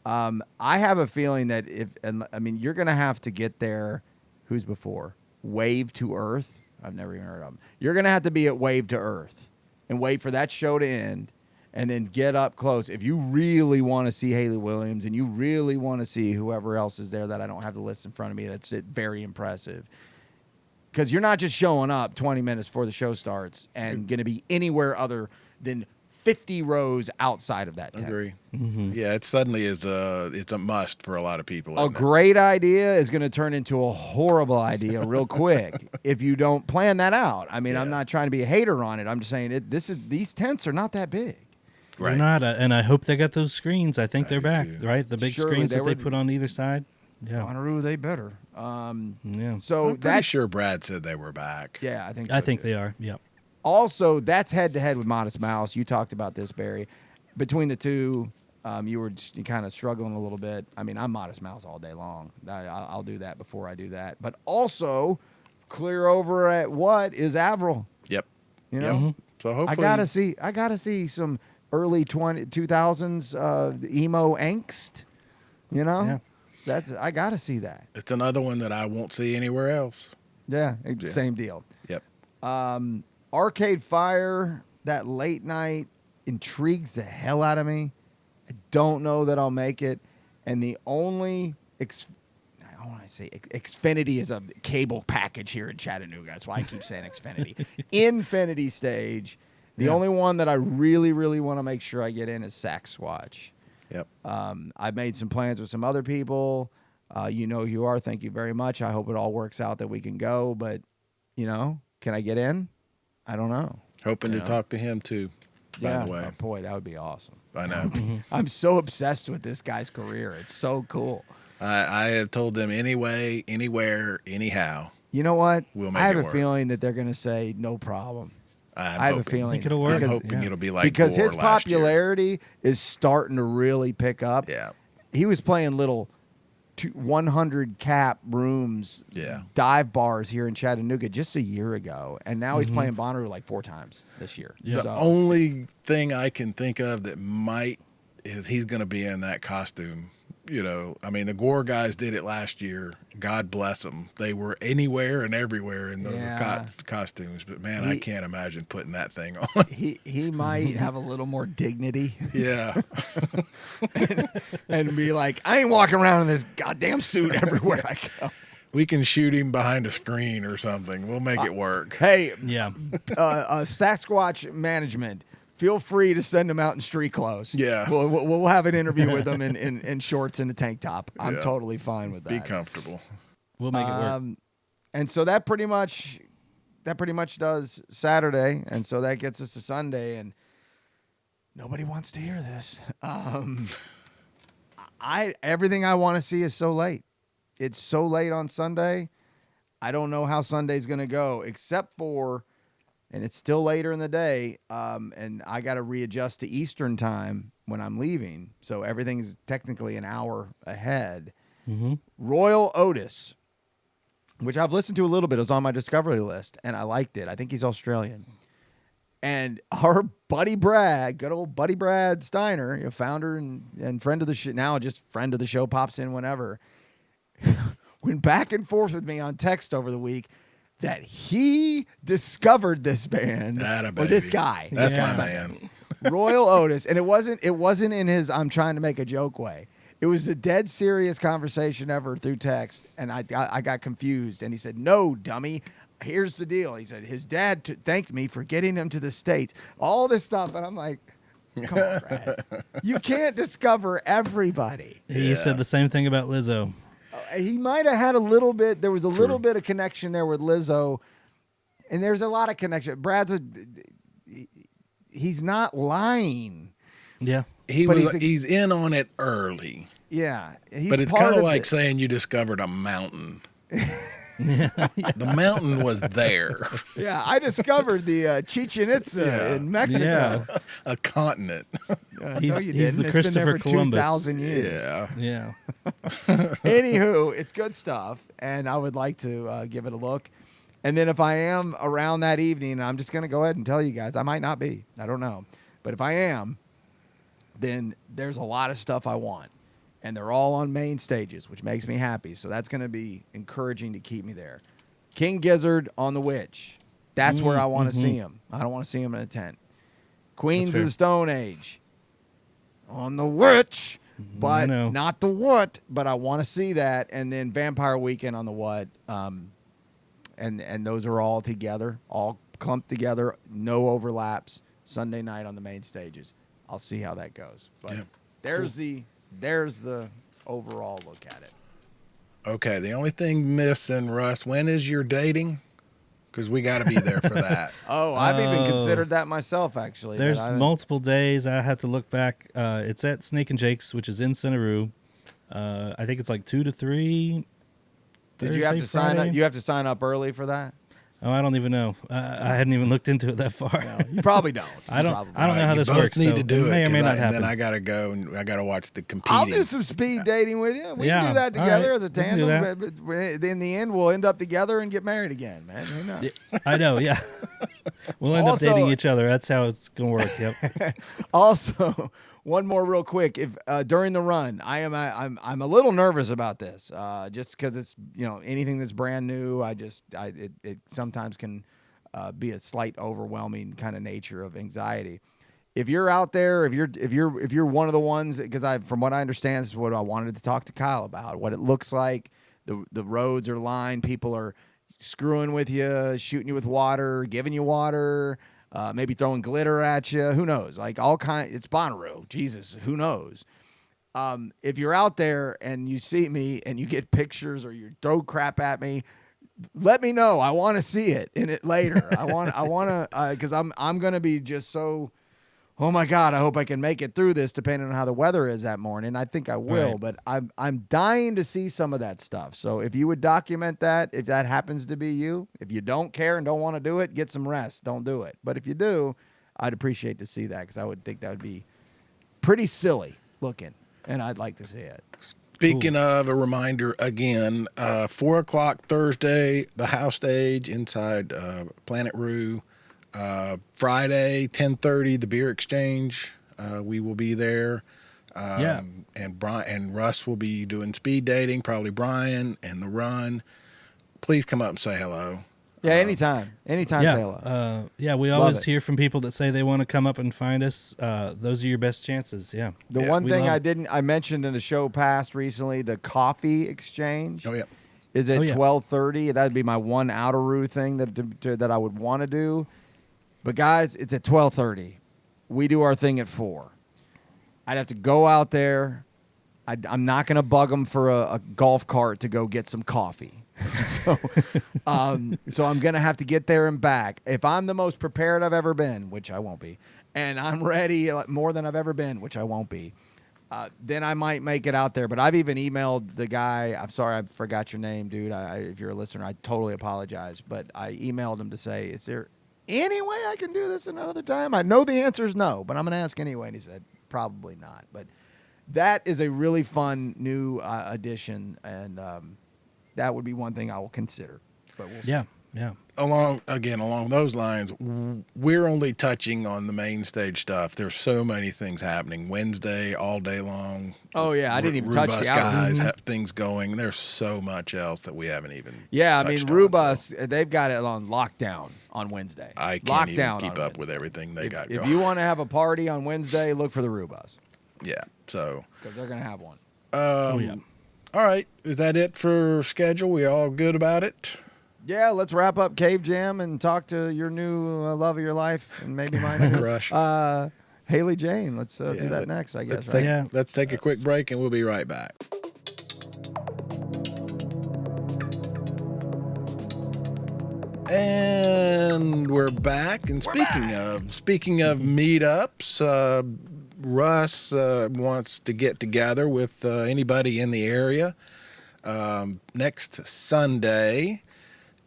I have a feeling that you're going to have to get there. Who's before? Wave to Earth. I've never even heard of them. You're going to have to be at Wave to Earth and wait for that show to end and then get up close. If you really want to see Hayley Williams and you really want to see whoever else is there that I don't have the list in front of me, that's very impressive. Because you're not just showing up 20 minutes before the show starts and going to be anywhere other than 50 rows outside of that tent. Agree. Mm-hmm. Yeah, it suddenly is it's a must for a lot of people. A great idea is going to turn into a horrible idea real quick if you don't plan that out. I mean, I'm not trying to be a hater on it. I'm just saying these tents are not that big. Right. They're not, and I hope they got those screens. I think they're back, right? The big screens that they put on either side. Yeah, Bonnaroo, they better. So I'm pretty sure Brad said they were back. Yeah, I think. I think they are. Yeah. Also, that's head-to-head with Modest Mouse. You talked about this, Barry. Between the two, you were kind of struggling a little bit. I mean, I'm Modest Mouse all day long. I'll do that before I do that. But also, clear over at what is Avril. Yep. You know? Mm-hmm. So hopefully. I gotta see some early 2000s emo angst. You know? Yeah. I gotta see that. It's another one that I won't see anywhere else. Yeah. Same deal. Yep. Arcade Fire, that late night intrigues the hell out of me. I don't know that I'll make it. And the only Xfinity is a cable package here in Chattanooga. That's why I keep saying Xfinity. Infinity stage. The only one that I really, really want to make sure I get in is Sasquatch. Yep. I've made some plans with some other people. You know who you are. Thank you very much. I hope it all works out that we can go. But, can I get in? I don't know. Hoping to talk to him, too, by the way. Oh, boy, that would be awesome. I know. I'm so obsessed with this guy's career. It's so cool. I have told them anyway, anywhere, anyhow. You know what? We'll make I have it a work. feeling that they're going to say no problem. I have a feeling. I think it'll work. I'm hoping it'll be like because Gore his last popularity is starting to really pick up. Yeah. He was playing little 100 cap rooms, dive bars here in Chattanooga just a year ago, and now he's playing Bonnaroo like 4 times this year. Yeah. The only thing I can think of that might is he's going to be in that costume. I mean, the Gore guys did it last year. God bless them. They were anywhere and everywhere in those costumes. But, man, I can't imagine putting that thing on. He might have a little more dignity. Yeah. and be like, I ain't walking around in this goddamn suit everywhere I go. We can shoot him behind a screen or something. We'll make it work. Hey, yeah. Sasquatch management. Feel free to send him out in street clothes. Yeah. We'll have an interview with him in shorts and a tank top. I'm totally fine with that. Be comfortable. We'll make it work. And so that pretty much does Saturday, and so that gets us to Sunday, and nobody wants to hear this. Everything I want to see is so late. It's so late on Sunday. I don't know how Sunday's going to go, except for, and it's still later in the day, and I got to readjust to Eastern time when I'm leaving, so everything's technically an hour ahead. Mm-hmm. Royal Otis, which I've listened to a little bit, is on my Discovery list, and I liked it. I think he's Australian. And our buddy Brad, good old buddy Brad Steiner, founder and friend of the show, now just friend of the show, pops in whenever, went back and forth with me on text over the week that he discovered this band, or this guy. That's my man. Royal Otis. And it wasn't in his I'm trying to make a joke way. It was a dead serious conversation ever through text, and I got confused. And he said, "No, dummy. Here's the deal." He said his dad thanked me for getting him to the States. All this stuff, and I'm like, "Come on, Brad. You can't discover everybody." He said the same thing about Lizzo. He might have had a little bit. There was a little bit of connection there with Lizzo, and there's a lot of connection. He's not lying. Yeah. He's in on it early. Yeah. But it's kind of like saying you discovered a mountain. The mountain was there. Yeah, I discovered the Chichen Itza in Mexico. Yeah. A continent. No, you he's didn't. the It's been there Christopher for Columbus. 2,000 years. Yeah. Anywho, it's good stuff, and I would like to give it a look. And then if I am around that evening, I'm just going to go ahead and tell you guys. I might not be. I don't know. But if I am, then there's a lot of stuff I want. And they're all on main stages, which makes me happy. So that's going to be encouraging to keep me there. King Gizzard on the Witch. That's where I want to see him. I don't want to see him in a tent. Queens of the Stone Age on the Witch, but not the What. But I want to see that. And then Vampire Weekend on the What. And those are all together, all clumped together, no overlaps. Sunday night on the main stages. I'll see how that goes. But there's the overall look at it. Okay, the only thing missing, Russ, when is your dating? Because we got to be there for that. I've even considered that myself, actually. There's multiple days. I had to look back. It's at Snake and Jake's, which is in Bonnaroo. I think it's like 2 to 3. Did you have to sign up? You have to sign up early for that? Oh, I don't even know. I hadn't even looked into it that far. No, you probably don't. I don't know how this both works. Need to do it, may or may not and happen. then I gotta go and I gotta watch the competing. I'll do some speed dating with you. We can do that together as a tandem. But in the end, we'll end up together and get married again, man. Who knows? Yeah, I know. Yeah, we'll end up dating each other. That's how it's gonna work. Yep. Also, one more real quick. If during the run, I'm a little nervous about this, just because it's anything that's brand new. It sometimes can be a slight overwhelming kind of nature of anxiety. If you're out there, if you're one of the ones, because from what I understand, this is what I wanted to talk to Kyle about. What it looks like, the roads are lined, people are screwing with you, shooting you with water, giving you water. Maybe throwing glitter at you. Who knows? Like all kind. It's Bonnaroo. Jesus, who knows? If you're out there and you see me and you get pictures or you throw crap at me, let me know. I want to see it in it later. I want to because I'm gonna be just so. Oh my God! I hope I can make it through this, depending on how the weather is that morning. I think I will, but I'm dying to see some of that stuff. So if you would document that, if that happens to be you, if you don't care and don't want to do it, get some rest. Don't do it. But if you do, I'd appreciate to see that because I would think that would be pretty silly looking, and I'd like to see it. Speaking of, a reminder again, 4 o'clock Thursday, the house stage inside Planet Roo. Friday, 10:30, the beer exchange. We will be there. And Brian and Russ will be doing speed dating, probably Brian and the run. Please come up and say hello. Yeah, anytime. Anytime, say hello. We always hear from people that say they want to come up and find us. Those are your best chances. Yeah. The one thing I mentioned in the show past recently, the coffee exchange. Oh, yeah. Is at 12:30. That'd be my one Outeroo thing that I would want to do. But guys, it's at 12:30. We do our thing at 4. I'd have to go out there, I'm not going to bug them for a golf cart to go get some coffee. So I'm going to have to get there and back. If I'm the most prepared I've ever been, which I won't be, and I'm ready more than I've ever been, which I won't be, then I might make it out there. But I've even emailed the guy. I'm sorry, I forgot your name, dude. If you're a listener, I totally apologize. But I emailed him to say, is there any way I can do this another time? I know the answer is no, but I'm going to ask anyway. And he said, probably not. But that is a really fun new addition, and that would be one thing I will consider. But we'll see. Yeah. Along those lines, we're only touching on the main stage stuff. There's so many things happening Wednesday all day long. Oh yeah, I didn't even touch the guys have things going. There's so much else that we haven't even. Yeah, I mean, Rubus, they've got it on lockdown on Wednesday. I can't even keep up with everything they got going. If you want to have a party on Wednesday, look for the Rubus. Yeah, so because they're gonna have one. All right, is that it for schedule? We all good about it? Yeah, let's wrap up CaveJam and talk to your new love of your life and maybe mine too. Crush. Hayley Jane. Let's do that next, I guess. Let's take a quick break and we'll be right back. And we're back. And speaking of meetups, Russ wants to get together with anybody in the area next Sunday.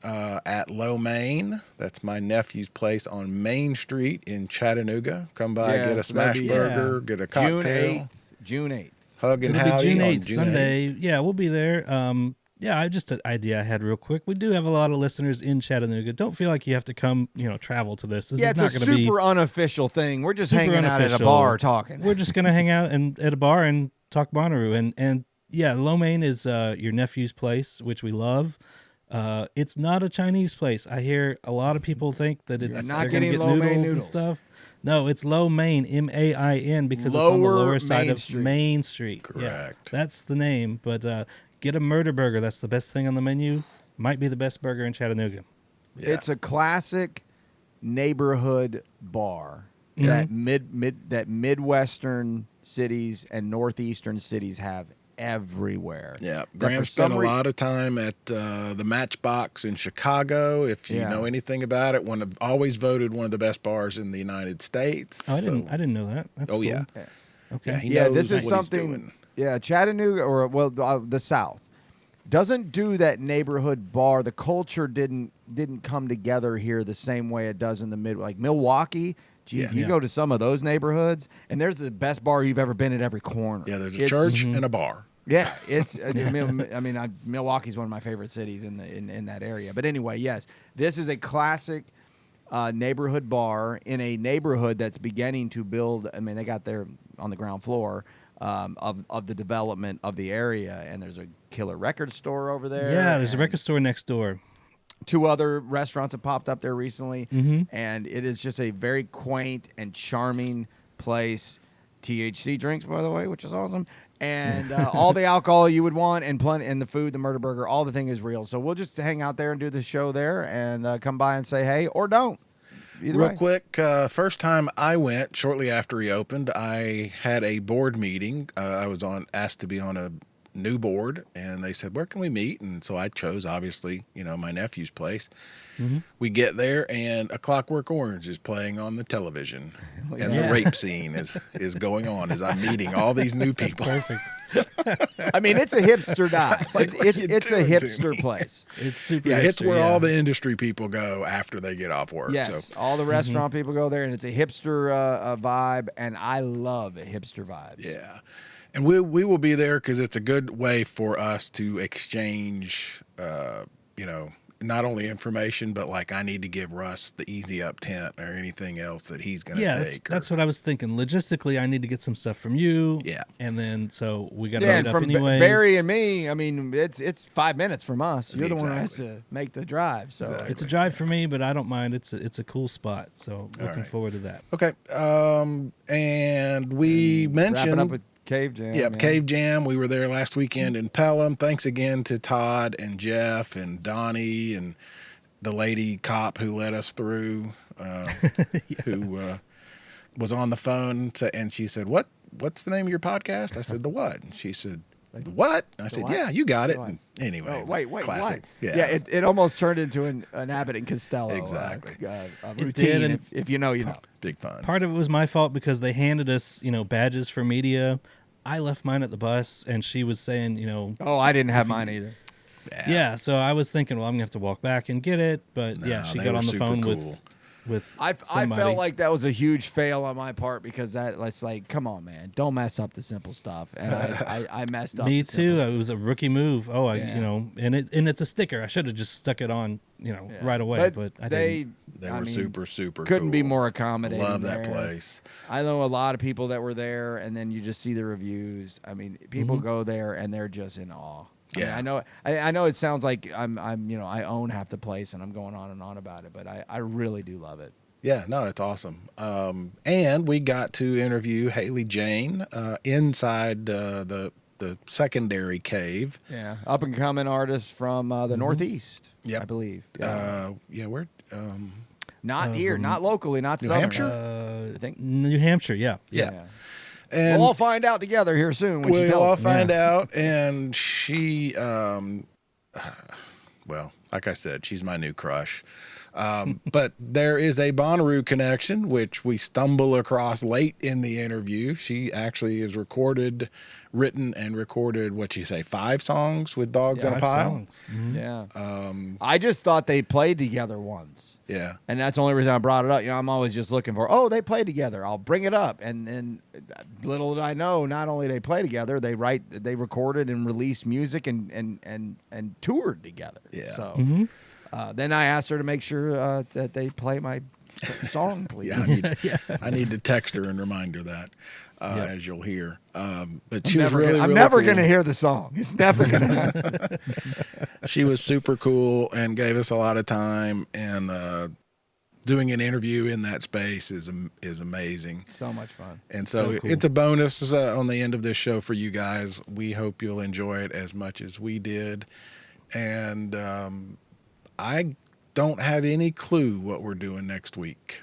At Lo Main. That's my nephew's place on Main Street in Chattanooga. Come by, get a smash burger, get a cocktail. June 8th. Hug and It'll be howdy June 8th, on June Sunday. 8th. Yeah, we'll be there. Just an idea I had real quick. We do have a lot of listeners in Chattanooga. Don't feel like you have to come, travel to this. This is it's not a super unofficial thing. We're just hanging out at a bar talking. We're just going to hang out at a bar and talk Bonnaroo. And Lo Main is your nephew's place, which we love. It's not a Chinese place. I hear a lot of people think that it's not getting Lo Main noodles and stuff. No, it's Lo Main, M-A-I-N, because it's on the lower side of Main Street. Correct. Yeah, that's the name. But get a murder burger. That's the best thing on the menu. Might be the best burger in Chattanooga. Yeah. It's a classic neighborhood bar that Midwestern cities and Northeastern cities have everywhere. Yeah, Graham spent a lot of time at the Matchbox in Chicago. If you know anything about it, always voted one of the best bars in the United States. Oh, I didn't know that. That's cool. Yeah. Okay. Yeah, this is something. Yeah, Chattanooga the South doesn't do that neighborhood bar. The culture didn't come together here the same way it does in the mid, like Milwaukee. Geez, you go to some of those neighborhoods, and there's the best bar you've ever been at every corner. Yeah, there's a church and a bar. Yeah, it's. Milwaukee's one of my favorite cities in that area. But anyway, yes, this is a classic neighborhood bar in a neighborhood that's beginning to build. I mean, they got there on the ground floor of the development of the area, and there's a killer record store over there. Yeah, there's a record store next door. 2 other restaurants have popped up there recently, and it is just a very quaint and charming place. THC drinks, by the way, which is awesome, and all the alcohol you would want, and the food, the murder burger, all the thing is real. So we'll just hang out there and do the show there, and come by and say hey, or don't. Real quick, first time I went, shortly after he opened, I had a board meeting. I was asked to be on a new board, and they said, where can we meet? And so I chose, obviously, my nephew's place. We get there, and A Clockwork Orange is playing on the television, and the rape scene is going on as I'm meeting all these new people. Perfect. I mean, it's a hipster dive. It's a hipster place. It's super. Yeah, it's where all the industry people go after they get off work. Yes, so. all the restaurant people go there, and it's a hipster vibe, and I love hipster vibes. Yeah. And we will be there because it's a good way for us to exchange, not only information, but like I need to give Russ the Easy Up tent or anything else that he's going to take. That's what I was thinking. Logistically, I need to get some stuff from you. Yeah. And then so we got to meet up from anyway. Barry and me, I mean, it's 5 minutes from us. You're the one who has to make the drive. So It's a drive for me, but I don't mind. It's a cool spot. So looking forward to that. Okay. And we mentioned wrapping up with CaveJam. Yep, CaveJam. We were there last weekend in Pelham. Thanks again to Todd and Jeff and Donnie and the lady cop who let us through, who was on the phone, and she said, "What what's the name of your podcast? I said, The What? And she said, The What? I said, What? Yeah, you got it. What? And anyway, wait, classic. what? Yeah, it almost turned into an Abbott and Costello Exactly. routine. did, If you know, you know. Big fun. Part of it was my fault because they handed us, badges for media. I left mine at the bus, and she was saying, Oh, I didn't have mine either. yeah. So I was thinking, well, I'm gonna have to walk back and get it. But yeah, she they got were on the super phone cool. with I somebody. felt like that was a huge fail on my part because that's like, come on, man, don't mess up the simple stuff. And I messed up. Me the simple too. stuff. It was a rookie move. Oh, Yeah. and it's a sticker. I should have just stuck it on, right away. But I didn't. They were super, super couldn't cool. be more accommodating. Love that there. place. I know a lot of people that were there, and then you just see the reviews. I mean, people Mm-hmm. go there and they're just in awe. Yeah. I mean, I know it sounds like I own half the place and I'm going on and on about it, but I really do love it. Yeah, no, it's awesome. And we got to interview Hayley Jane inside the secondary cave. Yeah, up and coming artist from the Northeast. Yep. I believe. Yeah, we're Not here, not locally, not New Southern. Hampshire? I think. New Hampshire. Yeah. yeah. And We'll all find out together here soon when she we'll tells all us. find out. And she, well, like I said, she's my new crush. But there is a Bonnaroo connection, which we stumble across late in the interview. She actually is written and recorded, what'd she say, 5 songs with Dogs in a 5 Pile? songs. Mhm. Yeah. I just thought they played together once. Yeah. And that's the only reason I brought it up. I'm always just looking for, they play together. I'll bring it up. And then little did I know, not only they play together, they recorded and released music and toured together. Yeah. So then I asked her to make sure that they play my song, please. Yeah, I need to text her and remind her that, as you'll hear. But she was I'm never going to hear the song. It's never going to happen. She was super cool and gave us a lot of time, and doing an interview in that space is amazing. So much fun. And so cool. it's a bonus on the end of this show for you guys. We hope you'll enjoy it as much as we did. And I don't have any clue what we're doing next week.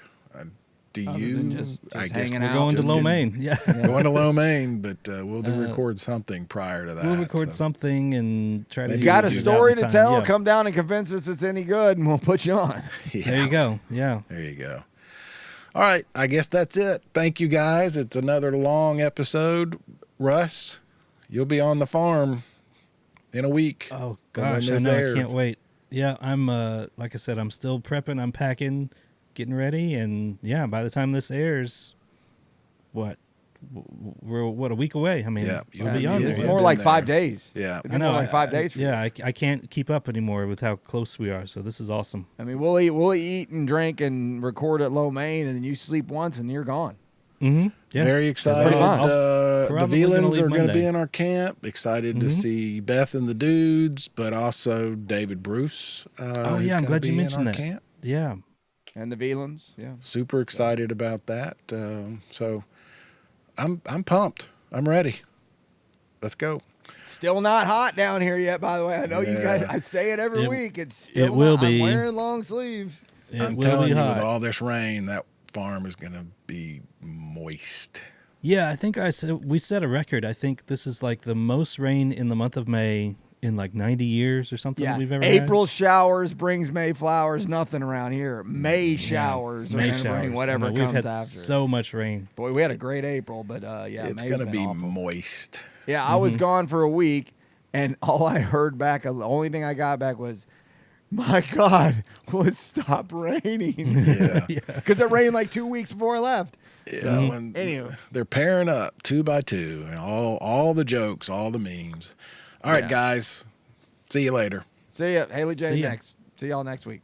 Do Other you? than just I guess hanging We're out. going to just Lo getting- Main. Yeah. Going to Lo Main, but we'll record something prior to that. We'll record so. something and try to. You got a do it story out to in tell? time. Yeah. Come down and convince us it's any good, and we'll put you on. Yeah. There you go. Yeah. There you go. All right. I guess that's it. Thank you, guys. It's another long episode. Russ, you'll be on the farm in a week. Oh from when gosh, I this know. airs. I can't wait. Yeah, I'm like I said, I'm still prepping. I'm packing, getting ready, and yeah, by the time this airs, we're a week away. I mean, Yeah, we'll be on Yeah, It's there. yeah. more Been like there. 5 days. Yeah. It'd be more like 5 days. For Yeah, you. I can't keep up anymore with how close we are. So this is awesome. I mean, we'll eat and drink and record at Lo Main, and then you sleep once, and you're gone. Mm-hmm. Yeah. Very excited. Pretty much. The Probably gonna Velans leave are going to be Monday. in our camp. Excited to see Beth and the dudes, but also David Bruce. Oh is yeah, I'm gonna glad be you in mentioned our that. camp. Yeah. And the Velans, yeah. Super excited about that. So I'm pumped. I'm ready. Let's go. Still not hot down here yet, by the way. I know you guys. Yeah. I say it every It- week. It's still it will not. be. I'm wearing long sleeves. It I'm will telling be you, hot. with all this rain, that farm is going to be moist. Yeah, I think we set a record. I think this is like the most rain in the month of May in like 90 years or something Yeah, we've ever April showers brings May flowers. Nothing around here. May showers had. are May going to bring showers. whatever I know, we've comes had after. so much rain. Boy, we had a great April, but yeah, It's May's going to been be awful. moist. Yeah, I was gone for a week, and all I heard back, the only thing I got back was, "My God, will it stop raining?" Yeah. Because it rained like 2 weeks before I left. Yeah, when Anyway. they're pairing up 2 by 2, and all the jokes, all the memes. All right, Yeah. guys. See you later. See ya, Hayley Jane See ya. next. See y'all next week.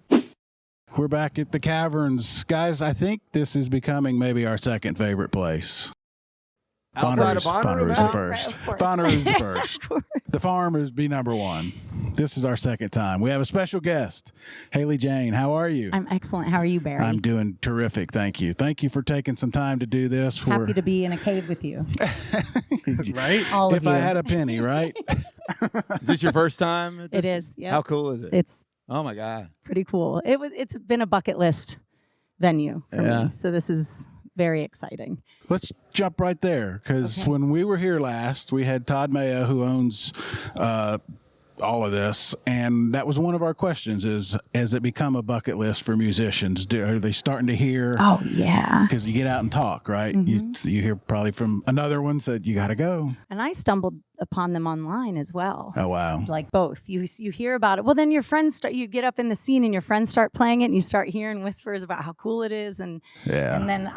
We're back at the caverns. Guys, I think this is becoming maybe our second favorite place. Outside of Bonnaroo, Bonnaroo's the Matt? first. Of course. Bonnaroo's the first. Of course. The farm is be number 1. This is our second time. We have a special guest, Hayley Jane. How are you? I'm excellent. How are you, Barry? I'm doing terrific. Thank you. Thank you for taking some time to do this. happy to be in a cave with you. Right? All of If you. I had a penny, right? Is this your first time? At It this? is. Yeah. How cool is it? It's Oh my God. pretty cool. It's been a bucket list venue for Yeah. me. So this is very exciting. Let's jump right there, because when we were here last, we had Todd Mayo, who owns all of this, and that was one of our questions: is has it become a bucket list for musicians? Are they starting to hear? Oh yeah, because you get out and talk, right? You hear probably from another one said you got to go, and I stumbled upon them online as well. Oh wow! Like both, you hear about it. Well, then your friends start. You get up in the scene, and your friends start playing it, and you start hearing whispers about how cool it is, and then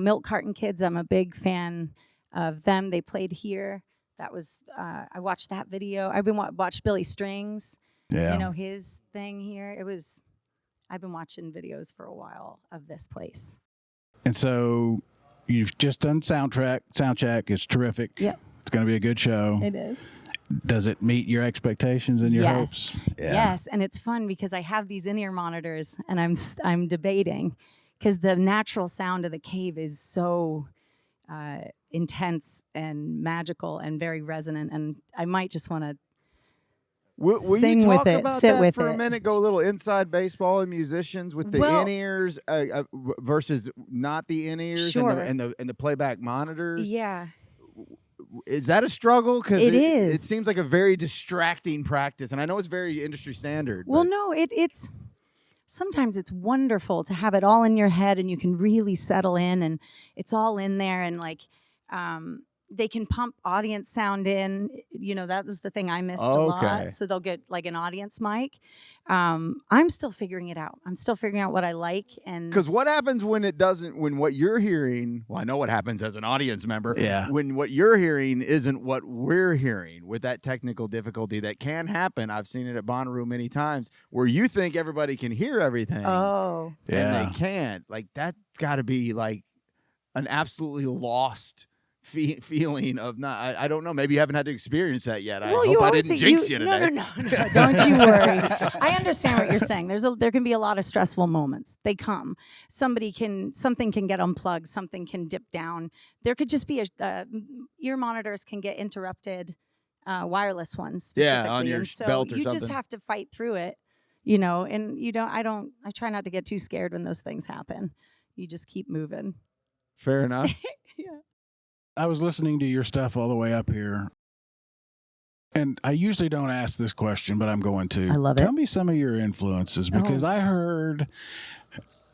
Milk Carton Kids. I'm a big fan of them. They played here. That was I watched that video. I've been watched Billy Strings. Yeah, his thing here. I've been watching videos for a while of this place. And so you've just done sound check. It's terrific. Yep. It's going to be a good show. It is. Does it meet your expectations and your hopes? Yeah. Yes, and it's fun because I have these in-ear monitors, and I'm debating because the natural sound of the cave is so intense and magical and very resonant, and I might just want to Will sing you talk with it, about sit that with for it. a minute? Go a little inside baseball and musicians with the in-ears versus not the in-ears Sure. and the playback monitors. Yeah. Is that a struggle? Because It is. It seems like a very distracting practice, and I know it's very industry standard. Well, but- no, it's sometimes it's wonderful to have it all in your head and you can really settle in and it's all in there, and they can pump audience sound in. That was the thing I missed a lot. So they'll get like an audience mic. I'm still figuring it out. I'm still figuring out what I like. And Because what happens when it doesn't, when what you're hearing, well, I know what happens as an audience member. Yeah. When what you're hearing isn't what we're hearing with that technical difficulty that can happen. I've seen it at Bonnaroo many times where you think everybody can hear everything. Oh. And they can't. Like, that's got to be like an absolutely lost feeling of not. I don't know. Maybe you haven't had to experience that yet. I hope I didn't jinx you today. No. Don't you worry. I understand what you're saying. There can be a lot of stressful moments. They come. Something can get unplugged. Something can dip down. There could just be ear monitors can get interrupted. Wireless ones specifically. Yeah, on your and so belt or you something. just have to fight through it. And I try not to get too scared when those things happen. You just keep moving. Fair enough. Yeah. I was listening to your stuff all the way up here, and I usually don't ask this question, but I'm going to. I love it. Tell me some of your influences, because I heard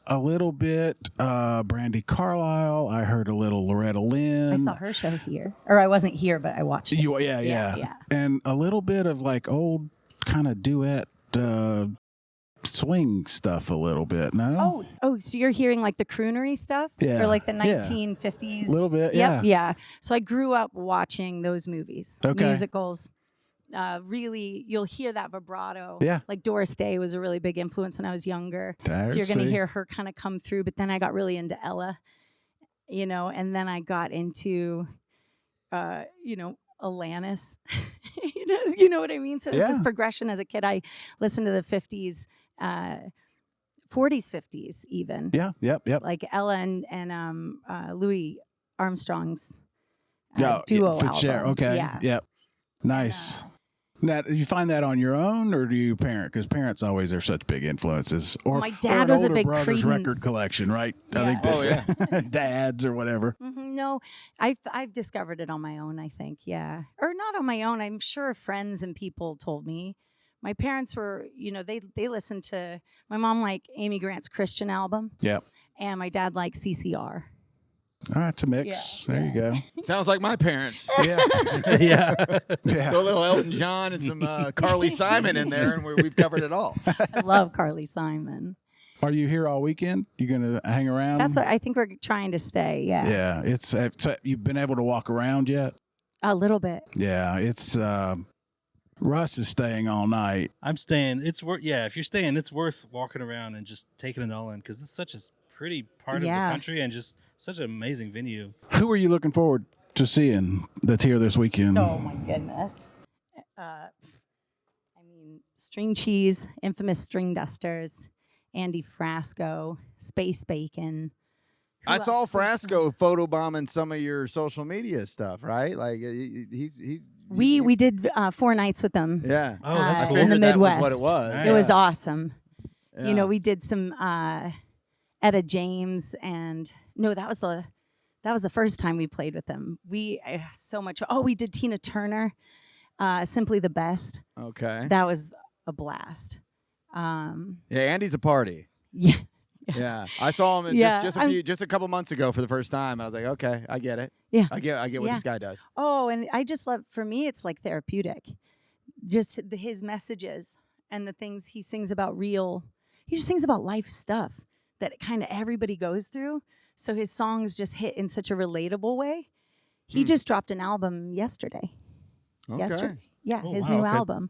a little bit Brandi Carlile. I heard a little Loretta Lynn. I saw her show here. Or I wasn't here, but I watched it. Yeah. And a little bit of like old kind of duet swing stuff a little bit. No? Oh, so you're hearing like the croonery stuff? Yeah. Or like the 1950s? A little bit, Yeah. So I grew up watching those movies. Okay. Musicals. Really, you'll hear that vibrato. Yeah. Like Doris Day was a really big influence when I was younger. I So you're going to see. hear her kind of come through. But then I got really into Ella, and then I got into, Alanis. You know what I mean? So it's this progression as a kid. I listened to the 50s, 40s, 50s even. Yeah, yep. Like Ella and Louis Armstrong's Yeah, duo Fitzgerald. album. Okay. Yeah. Yep. Nice. Now, do you find that on your own, or do you parent? Because parents always are such big influences. Or My dad or an was a older big brother's Creedence. record collection, right? Yeah. I think that, dads or whatever. No, I've discovered it on my own, I think. Yeah. Or not on my own. I'm sure friends and people told me. My parents were, they listened to, my mom liked Amy Grant's Christian album, Yep. and my dad liked CCR. All right, it's a mix. Yeah, There you go. Sounds like my parents. Yeah. Yeah. Yeah. Throw a little Elton John and some Carly Simon in there, and we've covered it all. I love Carly Simon. Are you here all weekend? You going to hang around? That's what I think we're trying to stay. Yeah. Yeah. It's you've been able to walk around yet? A little bit. Yeah. It's Russ is staying all night. I'm staying. It's worth. Yeah, if you're staying, it's worth walking around and just taking it all in, because it's such a pretty part of the country and just such an amazing venue. Who are you looking forward to seeing that's here this weekend? Oh my goodness. String Cheese, Infamous String Dusters, Andy Frasco, Space Bacon. Who I saw else? Frasco photobombing some of your social media stuff, right? Like he's We did 4 nights with them. yeah. Oh, that's in cool. the Figured that was Midwest. what it was. Nice. It was awesome. Yeah. We did some Etta James and No, that was the first time we played with them. We so much. Oh, we did Tina Turner, Simply the Best. Okay. That was a blast. Yeah, Andy's a party. Yeah. Yeah, I saw him Yeah, just a couple months ago for the first time. I was like, okay, I get it. Yeah. I get what this guy does. Oh, and I just love. For me, it's like therapeutic. Just his messages and the things he sings about real. He just sings about life stuff that kind of everybody goes through. So his songs just hit in such a relatable way. He just dropped an album yesterday. Okay. Yesterday, yeah, Oh, his wow, new okay. album.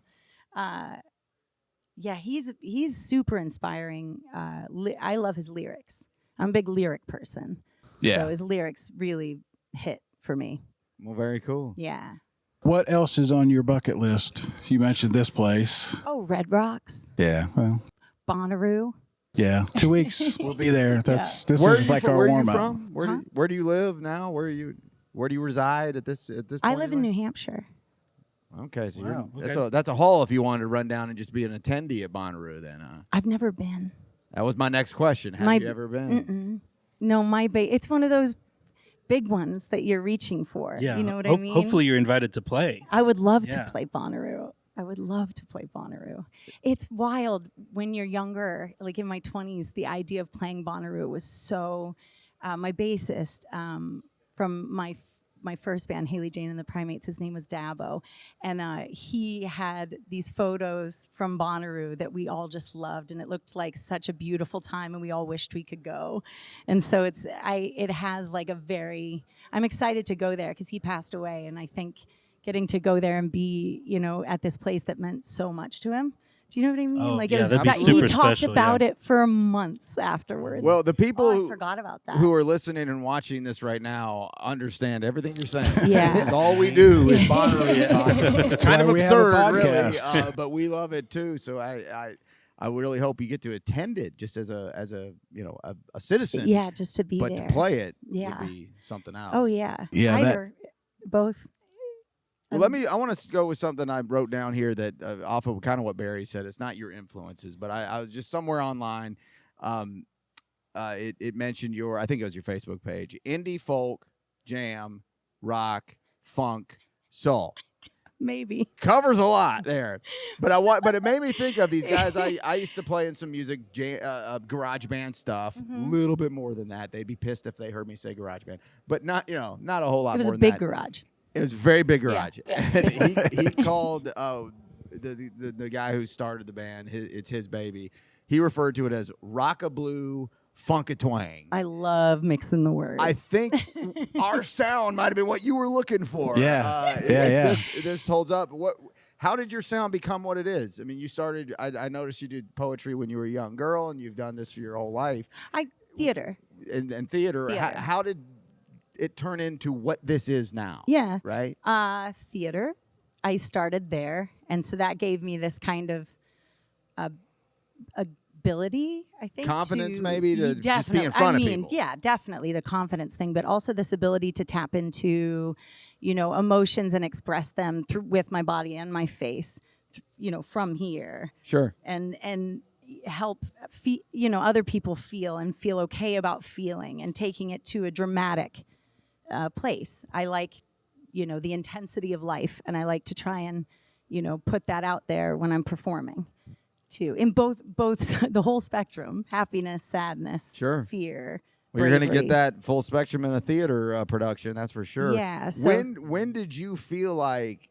Yeah, he's super inspiring. I love his lyrics. I'm a big lyric person. Yeah. So his lyrics really hit for me. Well, very cool. Yeah. What else is on your bucket list? You mentioned this place. Oh, Red Rocks, Yeah. Well, Bonnaroo. yeah. 2 weeks. We'll be there. This Where is like our where warm are you up. from? Where do you live now? Where do you reside at this point? I live in New Hampshire. Okay, so Wow, that's a haul if you wanted to run down and just be an attendee at Bonnaroo then. I've never been. That was my next question. Have you ever been? No, it's one of those big ones that you're reaching for. Yeah. You know what I mean? Hopefully you're invited to play. I would love Yeah. to play Bonnaroo. I would love to play Bonnaroo. It's wild when you're younger, like in my 20s, the idea of playing Bonnaroo was so. My bassist from my first band, Hayley Jane and the Primates, his name was Dabo, and he had these photos from Bonnaroo that we all just loved, and it looked like such a beautiful time, and we all wished we could go. And so it has like I'm excited to go there because he passed away, and I think getting to go there and be, at this place that meant so much to him. Do you know what I mean? Oh, like yeah, it was that'd be he super talked special, about yeah. it for months afterwards. Well, the people I forgot about that. who are listening and watching this right now understand everything you're saying. Yeah. Because all we do is Bonnaroo talk. It's kind of why we have a absurd, really, podcast. but we love it too. So I really hope you get to attend it just as a citizen. Yeah, just to be but there. to play it Yeah. would be something else. Oh yeah. Yeah, Either, both. Well, I want to go with something I wrote down here that off of kind of what Barry said. It's not your influences, but I was just somewhere online. It mentioned I think it was your Facebook page, indie folk, jam, rock, funk, soul. Maybe. Covers a lot there, but it made me think of these guys. I used to play in some music, garage band stuff. A little bit more than that. They'd be pissed if they heard me say garage band, but not a whole lot. It was more a than big that. garage. It was a very big garage. Yeah. And he called the guy who started the band, it's his baby. He referred to it as Rockablue Funkatwang. I love mixing the words. I think our sound might have been what you were looking for. Yeah. This holds up. How did your sound become what it is? I mean, you started. I noticed you did poetry when you were a young girl, and you've done this for your whole life. Theater. And theater. How did it turn into what this is now? Yeah. Right? Theater. I started there, and so that gave me this kind of ability, I think. Confidence, maybe, to just be in front of people. Yeah, definitely the confidence thing, but also this ability to tap into, emotions and express them with my body and my face, from here. Sure. And help other people feel okay about feeling and taking it to a dramatic place. I like the intensity of life, and I like to try and put that out there when I'm performing too, in both the whole spectrum: happiness, sadness, Sure. fear. Well, you're going to bravery. get that full spectrum in a theater production, that's for sure. Yeah, so- when did you feel like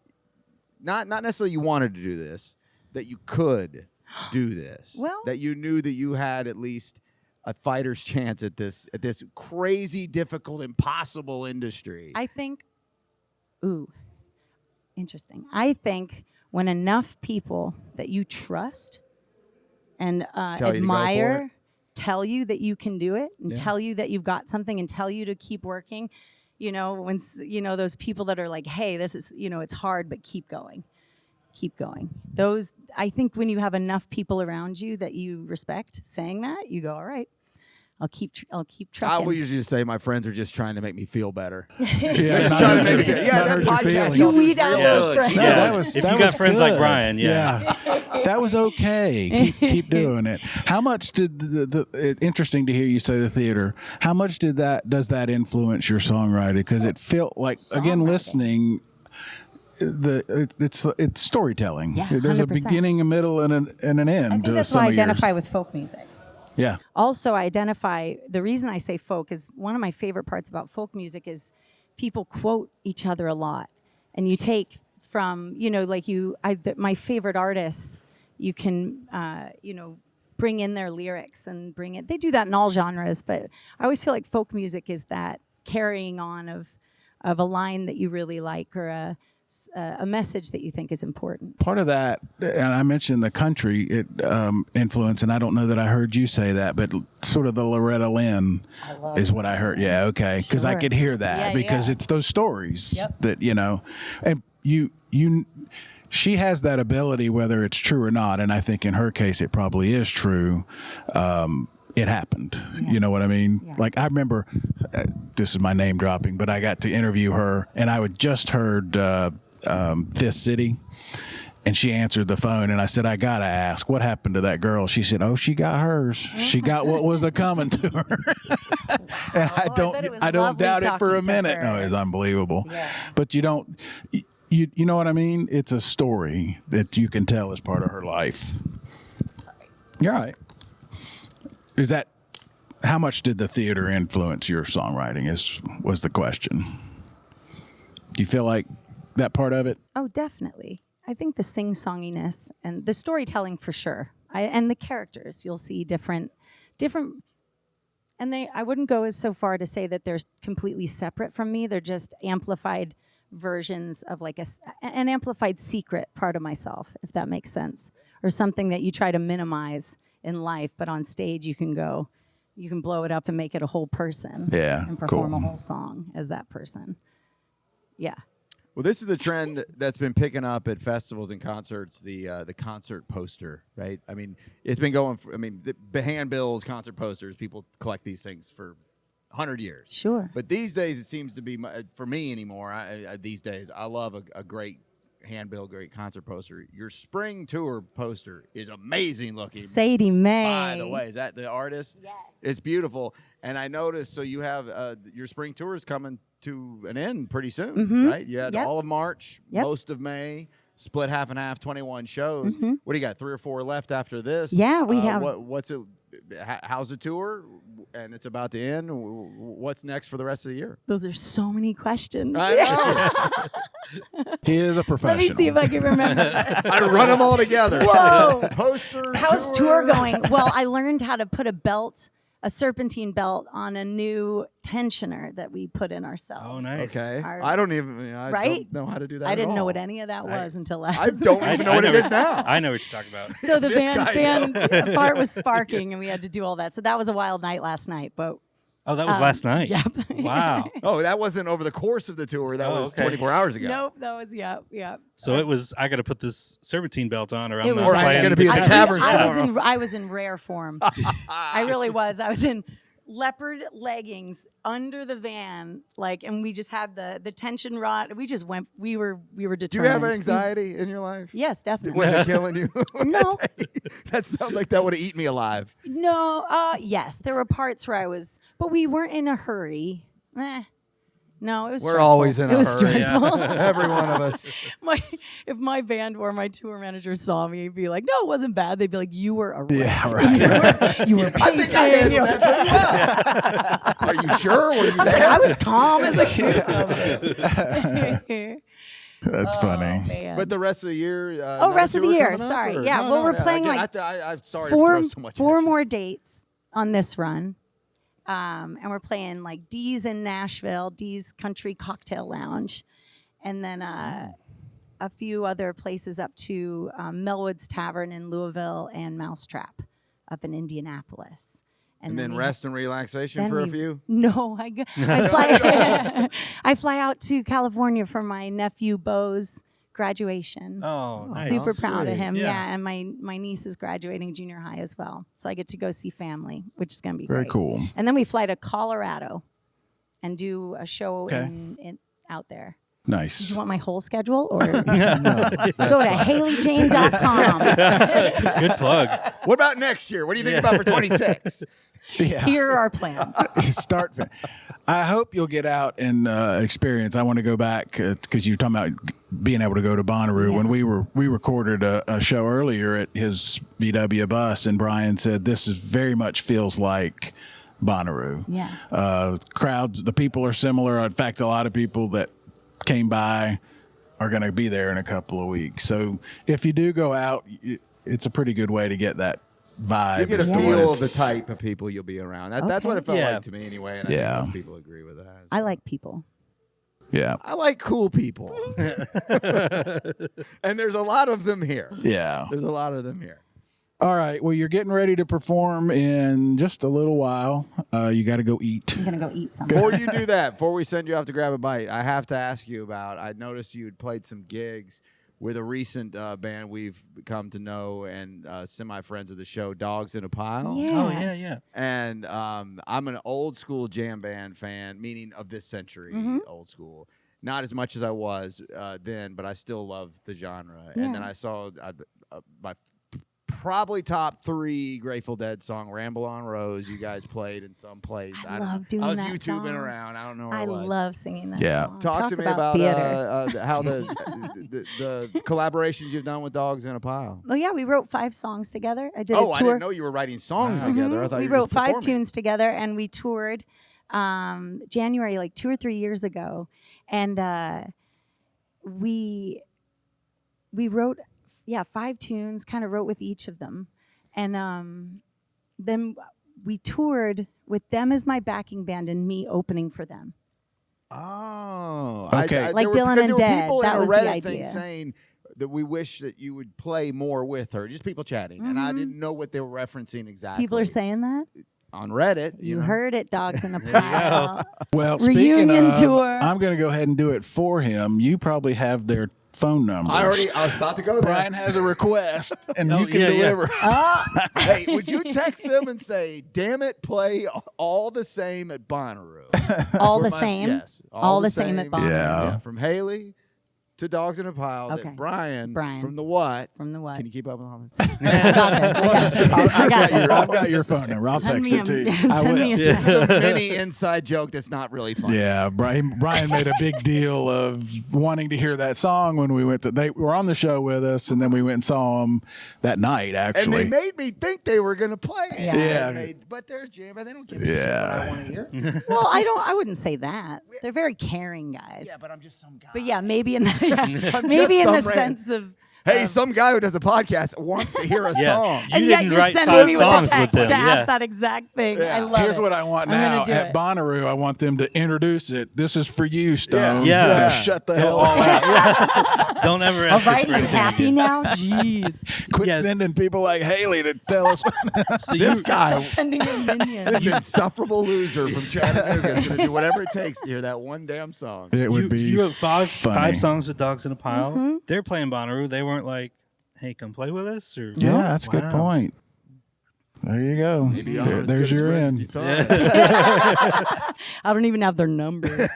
not necessarily you wanted to do this, that you could do this? Well- that you knew that you had at least a fighter's chance at this crazy, difficult, impossible industry? I think, interesting. I think when enough people that you trust and Tell you to go for admire it. tell you that you can do it and Yeah. tell you that you've got something and tell you to keep working, when those people that are like, hey, this is, it's hard, but keep going. Keep going. Those, I think when you have enough people around you that you respect saying that, you go, all right, I'll keep I trucking. will usually say my friends are just trying to make me feel better. Yeah, Just trying to make me feel. Yeah, that podcast. You weed out those friends. No, If you got friends like Brian, that was okay. Keep doing it. How much did interesting to hear you say the theater? How much does that influence your songwriting? Because it felt like again listening. It's storytelling. Yeah, there's 100%. a beginning, a middle, and an end. I think that's what I identify with folk music. Yeah. Also, the reason I say folk is one of my favorite parts about folk music is people quote each other a lot. And you take from, my favorite artists, you can, bring in their lyrics and bring it. They do that in all genres, but I always feel like folk music is that carrying on of a line that you really like or a message that you think is important. Part of that, and I mentioned the country influence, and I don't know that I heard you say that, but sort of the Loretta Lynn is what I heard. Yeah, okay, because I could hear that because it's those stories that and she has that ability, whether it's true or not, and I think in her case it probably is true. It happened. Yeah. You know what I mean? Yeah. Like I remember, this is my name dropping, but I got to interview her, and I had just heard Fifth City, and she answered the phone, and I said, I gotta ask, what happened to that girl? She said, oh, she got hers. She got what was a coming to her. And I don't doubt it for a minute. No, it's unbelievable. Yeah. But you don't. You know what I mean? It's a story that you can tell as part of her life. Sorry. You're right. Is that how much did the theater influence your songwriting? Was the question. Do you feel like that part of it? Oh, definitely. I think the sing-songiness and the storytelling for sure. And the characters, you'll see different, and I wouldn't go so far to say that they're completely separate from me. They're just amplified versions of like an amplified secret part of myself, if that makes sense, or something that you try to minimize in life, but on stage you can blow it up and make it a whole person. Yeah, and perform a whole song as that person. Yeah. Well, this is a trend that's been picking up at festivals and concerts. The concert poster, right? I mean, it's been going. The handbills, concert posters. People collect these things for 100 years. Sure. But these days, it seems to be for me anymore. These days, I love a great handbill, great concert poster. Your spring tour poster is amazing looking. Sadie Mae. By the way, is that the artist? Yes. It's beautiful. And I noticed, so you have your spring tour is coming to an end pretty soon, right? You had all of March, most of May, split half and half, 21 shows. What do you got, 3 or 4 left after this? Yeah, we have. What's it? How's the tour? And it's about to end. What's next for the rest of the year? Those are so many questions. I know. He is a professional. Let me see if I can remember. I run them all together. Whoa. Poster. How's tour going? Well, I learned how to put a serpentine belt on a new tensioner that we put in ourselves. Oh, nice. Okay. I don't know how to do that. I didn't know what any of that was until I don't even know what it is now. I know what you're talking about. So the band part was sparking, and we had to do all that. So that was a wild night last night. But oh, that was last night. Yep. Wow. Oh, that wasn't over the course of the tour. That was 24 hours ago. Nope, that was yep. So it was. I got to put this serpentine belt on, or I'm not playing. Or I'm going to be in the cavern. I was in rare form. I really was. I was in leopard leggings under the van, and we just had the tension rod. We just went. We were determined. Do you have anxiety in your life? Yes, definitely. Was it killing you? No. That sounds like that would have eaten me alive. No. Yes, there were parts where I was, but we weren't in a hurry. No, it was stressful. We're always in a hurry. It was stressful. Yeah. Every one of us. If my band or my tour manager saw me, he'd be like, no, it wasn't bad. They'd be like, you were a wreck. Yeah, right. You were pacing. I think I handled that pretty well. Are you sure? Were you there? I was calm as a kid. That's funny. Man. But the rest of the year. Rest of the year. Sorry. Yeah. Well, we're playing I'm sorry to throw so much four more dates on this run. And we're playing Dee's in Nashville, Dee's Country Cocktail Lounge, and then a few other places up to Melwood's Tavern in Louisville and Mousetrap up in Indianapolis. And then rest and relaxation for a few? No, I fly out to California for my nephew Bo's graduation. Oh, nice. Super proud of sweet. him. Yeah. Yeah, and my niece is graduating junior high as well. So I get to go see family, which is going to be Very great. cool. And then we fly to Colorado and do a show Okay. in out there. Nice. Do you want my whole schedule or go to HayleyJane.com. Good plug. What about next year? What do you think about for 26? Yeah. Here are our plans. Start. I hope you'll get out and experience. I want to go back because you're talking about being able to go to Bonnaroo. Yeah. When we recorded a show earlier at his VW bus, and Brian said this is very much feels like Bonnaroo. Yeah. Crowds, the people are similar. In fact, a lot of people that came by are going to be there in a couple of weeks. So if you do go out, it's a pretty good way to get that vibe. You get a as to what feel of the it's- type of people you'll be around. That's what it felt Yeah. like to me anyway. And I Yeah. think most people agree with that. I like people. Yeah. I like cool people. And there's a lot of them here. Yeah. There's a lot of them here. All right. Well, you're getting ready to perform in just a little while. You got to go eat. I'm going to go eat something. Before you do that, before we send you off to grab a bite, I have to ask you about, I noticed you had played some gigs with a recent band we've come to know and semi-friends of the show, Dogs in a Pile. Yeah. Oh, yeah. And I'm an old school jam band fan, meaning of this century, old school. Not as much as I was then, but I still love the genre. Yeah. And then I saw my probably top 3 Grateful Dead song, Ramble on Rose, you guys played in some place. I don't love know. doing I was that YouTubing song. around. I don't know where I it was. love singing that Yeah. song. Talk to me about theater. how the collaborations you've done with Dogs in a Pile. Oh yeah, we wrote 5 songs together. I did Oh, a I tour. didn't know you were writing songs together. I thought we you were wrote just 5 performing. tunes together, and we toured January, like 2 or 3 years ago, and we wrote 5 tunes. Kind of wrote with each of them, and then we toured with them as my backing band and me opening for them. Oh, Okay. Like there were- Dylan because and there were Dead, people that in a was the Reddit thing idea. saying that we wish that you would play more with her. Just people chatting, and I didn't know what they were referencing exactly. People are saying that. on Reddit. You know. heard it, Dogs in a There you go. Pile. Well, speaking Reunion of, tour. I'm going to go ahead and do it for him. You probably have their phone number. I was about to go there. Brian has a request, and Oh, you can yeah, yeah. deliver. Hey, would you text them and say, "Damn it, play all the same at Bonnaroo"? All For the my- same? Yes, All the same at Bonnaroo. Yeah. From Haley to Dogs in a Pile. Okay. That Brian Brian. from the what? From the what? Can you keep up with all this? I got this. I got this. I've got your phone number. I'll Send text me it to you. a- I send me will. a This is a mini inside joke that's not really funny. Yeah, Brian made a big deal of wanting to hear that song when we went to. They were on the show with us, and then we went and saw them that night. And Actually, they made me think they were going to play it. Yeah. And but they're jamming. They don't give a shit what I want to hear. Well, I wouldn't say that. They're very caring guys. Yeah, but I'm just some guy. But yeah, maybe in the I'm maybe just in the some sense of Hey, some guy who does a podcast wants to hear a Yeah. song. You and yet didn't you're write sending 5 me with a songs text with them. to Yeah. ask that exact thing. I love here's it. what I want I'm gonna now do at it. Bonnaroo. I want them to introduce it. This is for you, Stone. Yeah. Yeah. Shut the hell up. Don't ever All ask us right, for you anything happy again. now? Jeez. Quit Yes. sending people like Haley to tell us. So This you, guy, Stop sending your minions. this insufferable loser from Chattanooga is going to do whatever it takes to hear that one damn song. It would be. you wrote funny. 5 songs with Dogs in a Pile. Mm-hmm. They're playing Bonnaroo. They weren't like, "Hey, come play with us." Or Yeah, that's a good Wow. point. There you go. Maybe y'all are as There's good as your friends as end. you thought. I don't even have their numbers.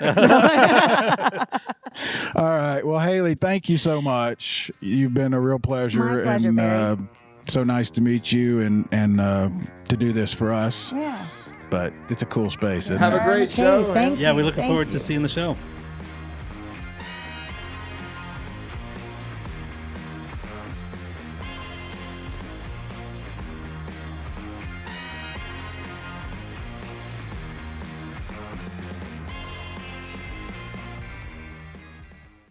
All right. Well, Haley, thank you so much. You've been a real pleasure, My pleasure, and Barry. so nice to meet you and to do this for us. Yeah. But it's a cool space. Isn't Have it? a great Okay, show. thank Yeah, we're you, looking thank forward you. to seeing the show.